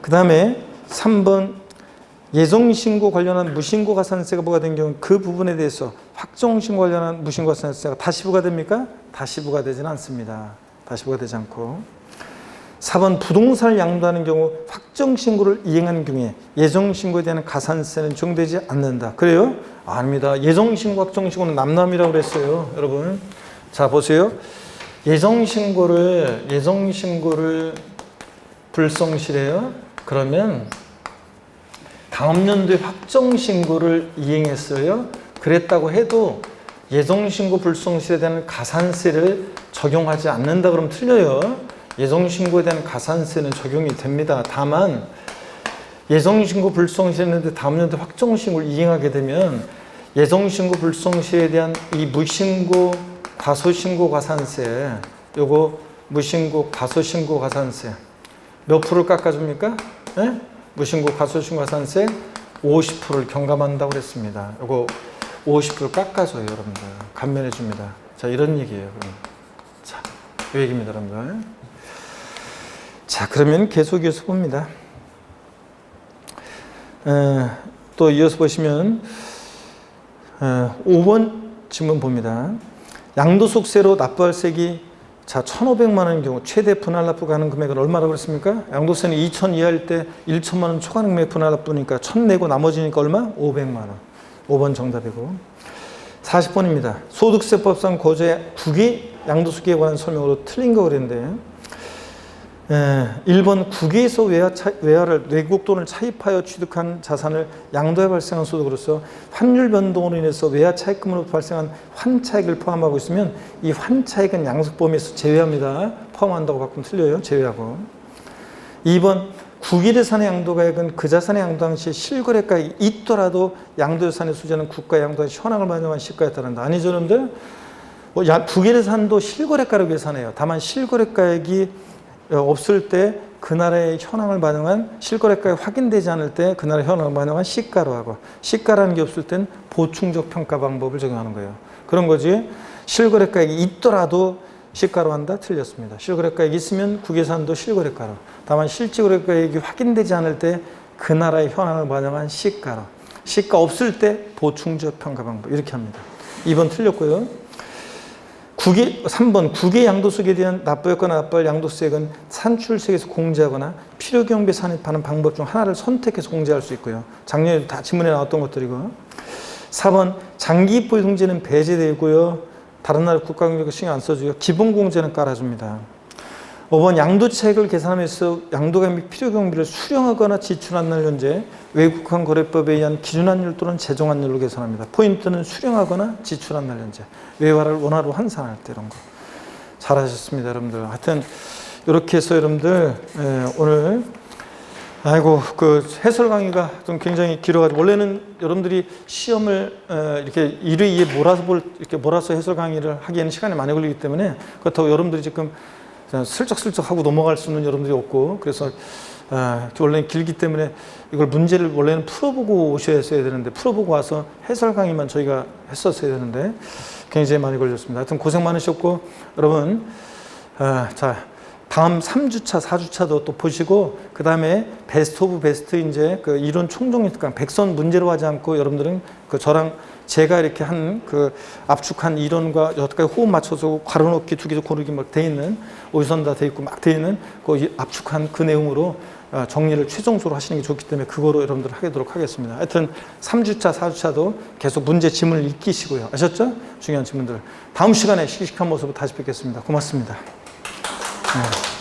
그 다음에 3번 예정 신고 관련한 무신고 가산세가 부과된 경우 그 부분에 대해서 확정 신고 관련한 무신고 가산세가 다시 부과됩니까? 다시 부과되지는 않습니다. 다시 부과되지 않고. 4번 부동산을 양도하는 경우 확정 신고를 이행하는 경우에 예정 신고에 대한 가산세는 적용되지 않는다. 그래요? 아닙니다. 예정 신고, 확정 신고는 남남이라고 그랬어요. 여러분. 자, 보세요. 예정 신고를 불성실해요. 그러면 다음 연도에 확정 신고를 이행했어요. 그랬다고 해도 예정 신고 불성실에 대한 가산세를 적용하지 않는다 그러면 틀려요. 예정 신고에 대한 가산세는 적용이 됩니다. 다만 예정 신고 불성실했는데 다음 연도에 확정 신고를 이행하게 되면 예정 신고 불성실에 대한 이 무신고 과소신고 가산세, 요거 무신고 과소신고 가산세 몇 프로를 깎아줍니까? 네? 무신고 과소신고 가산세 50%를 경감한다고 그랬습니다. 요거 50% 깎아줘요, 여러분들. 감면해 줍니다. 자, 이런 얘기예요. 그럼. 자, 이 얘기입니다, 여러분들. 자, 그러면 계속 이어서 봅니다. 또 이어서 보시면 5번 질문 봅니다. 양도소득세로 납부할세기 자 1,500만 원인 경우 최대 분할 납부 가능 금액은 얼마라고 그랬습니까? 양도세는 2,000 이하일 때 1,000만 원 초과 금액 분할 납부니까 1,000 내고 나머지니까 얼마? 500만 원. 5번 정답이고. 40번입니다. 소득세법상 고제 국위 양도소득에 관한 설명으로 틀린 거 그랬는데 1번 국위에서 외화를 외국 돈을 차입하여 취득한 자산을 양도에 발생한 소득으로서 환율 변동으로 인해서 외화 차입금으로 발생한 환차익을 포함하고 있으면 이 환차익은 양도세 범위에서 제외합니다. 포함한다고 바꾸면 틀려요. 제외하고. 2번 국위재산의 양도가액은 그 자산의 양도 당시 실거래가액이 있더라도 양도재산의 수재는 국가 양도의 현황을 반영한 시가에 따른다. 아니죠, 여러분들? 국위재산도 실거래가로 계산해요. 다만 실거래가액이 없을 때 그 나라의 현황을 반영한 실거래가액이 확인되지 않을 때 그 나라의 현황을 반영한 시가로 하고 시가라는 게 없을 땐 보충적 평가 방법을 적용하는 거예요. 그런 거지 실거래가액이 있더라도 시가로 한다? 틀렸습니다. 실거래가액이 있으면 국외산도 실거래가로 다만 실질거래가액이 확인되지 않을 때 그 나라의 현황을 반영한 시가로 시가 없을 때 보충적 평가 방법 이렇게 합니다. 2번 틀렸고요. 3번 국외 양도소득에 대한 납부였거나 납부할 양도세액은 산출세에서 공제하거나 필요경비에 산입하는 방법 중 하나를 선택해서 공제할 수 있고요. 작년에도 다 지문에 나왔던 것들이고. 4번 장기입보유통제는 배제되고요. 다른 나라 국가경제가 신경 안 써주고요. 기본공제는 깔아줍니다. 5번 양도차익을 계산하면서 양도가 및 필요경비를 수령하거나 지출한 날 현재 외국환 거래법에 의한 기준환율 또는 재정환율로 계산합니다. 포인트는 수령하거나 지출한 날 현재 외화를 원화로 환산할 때 이런 거 잘하셨습니다, 여러분들. 하여튼 이렇게 해서 여러분들 오늘 아이고 그 해설 강의가 좀 굉장히 길어가지고 원래는 여러분들이 시험을 이렇게 1회 2회 이렇게 몰아서 해설 강의를 하기에는 시간이 많이 걸리기 때문에 그렇다고 여러분들이 지금 슬쩍슬쩍 하고 넘어갈 수 있는 여러분들이 없고 그래서 원래는 길기 때문에 이걸 문제를 원래는 풀어보고 오셨어야 되는데 풀어보고 와서 해설 강의만 저희가 했었어야 되는데 굉장히 많이 걸렸습니다. 하여튼 고생 많으셨고 여러분 자 다음 3주차 4주차도 또 보시고 그 다음에 베스트 오브 베스트 이제 그 이론 총정리특강 100선 문제로 하지 않고 여러분들은 그 저랑 제가 이렇게 한 그 압축한 이론과 여태까지 호흡 맞춰서 괄호넣기 두개 고르기 막 돼 있는 오유선 다 돼 있고 막 돼 있는 그 압축한 그 내용으로 정리를 최종적으로 하시는 게 좋기 때문에 그거로 여러분들 하도록 하겠습니다. 하여튼 3주차 4주차도 계속 문제 지문을 익히시고요. 아셨죠? 중요한 지문들. 다음 시간에 씩씩한 모습으로 다시 뵙겠습니다. 고맙습니다. 네.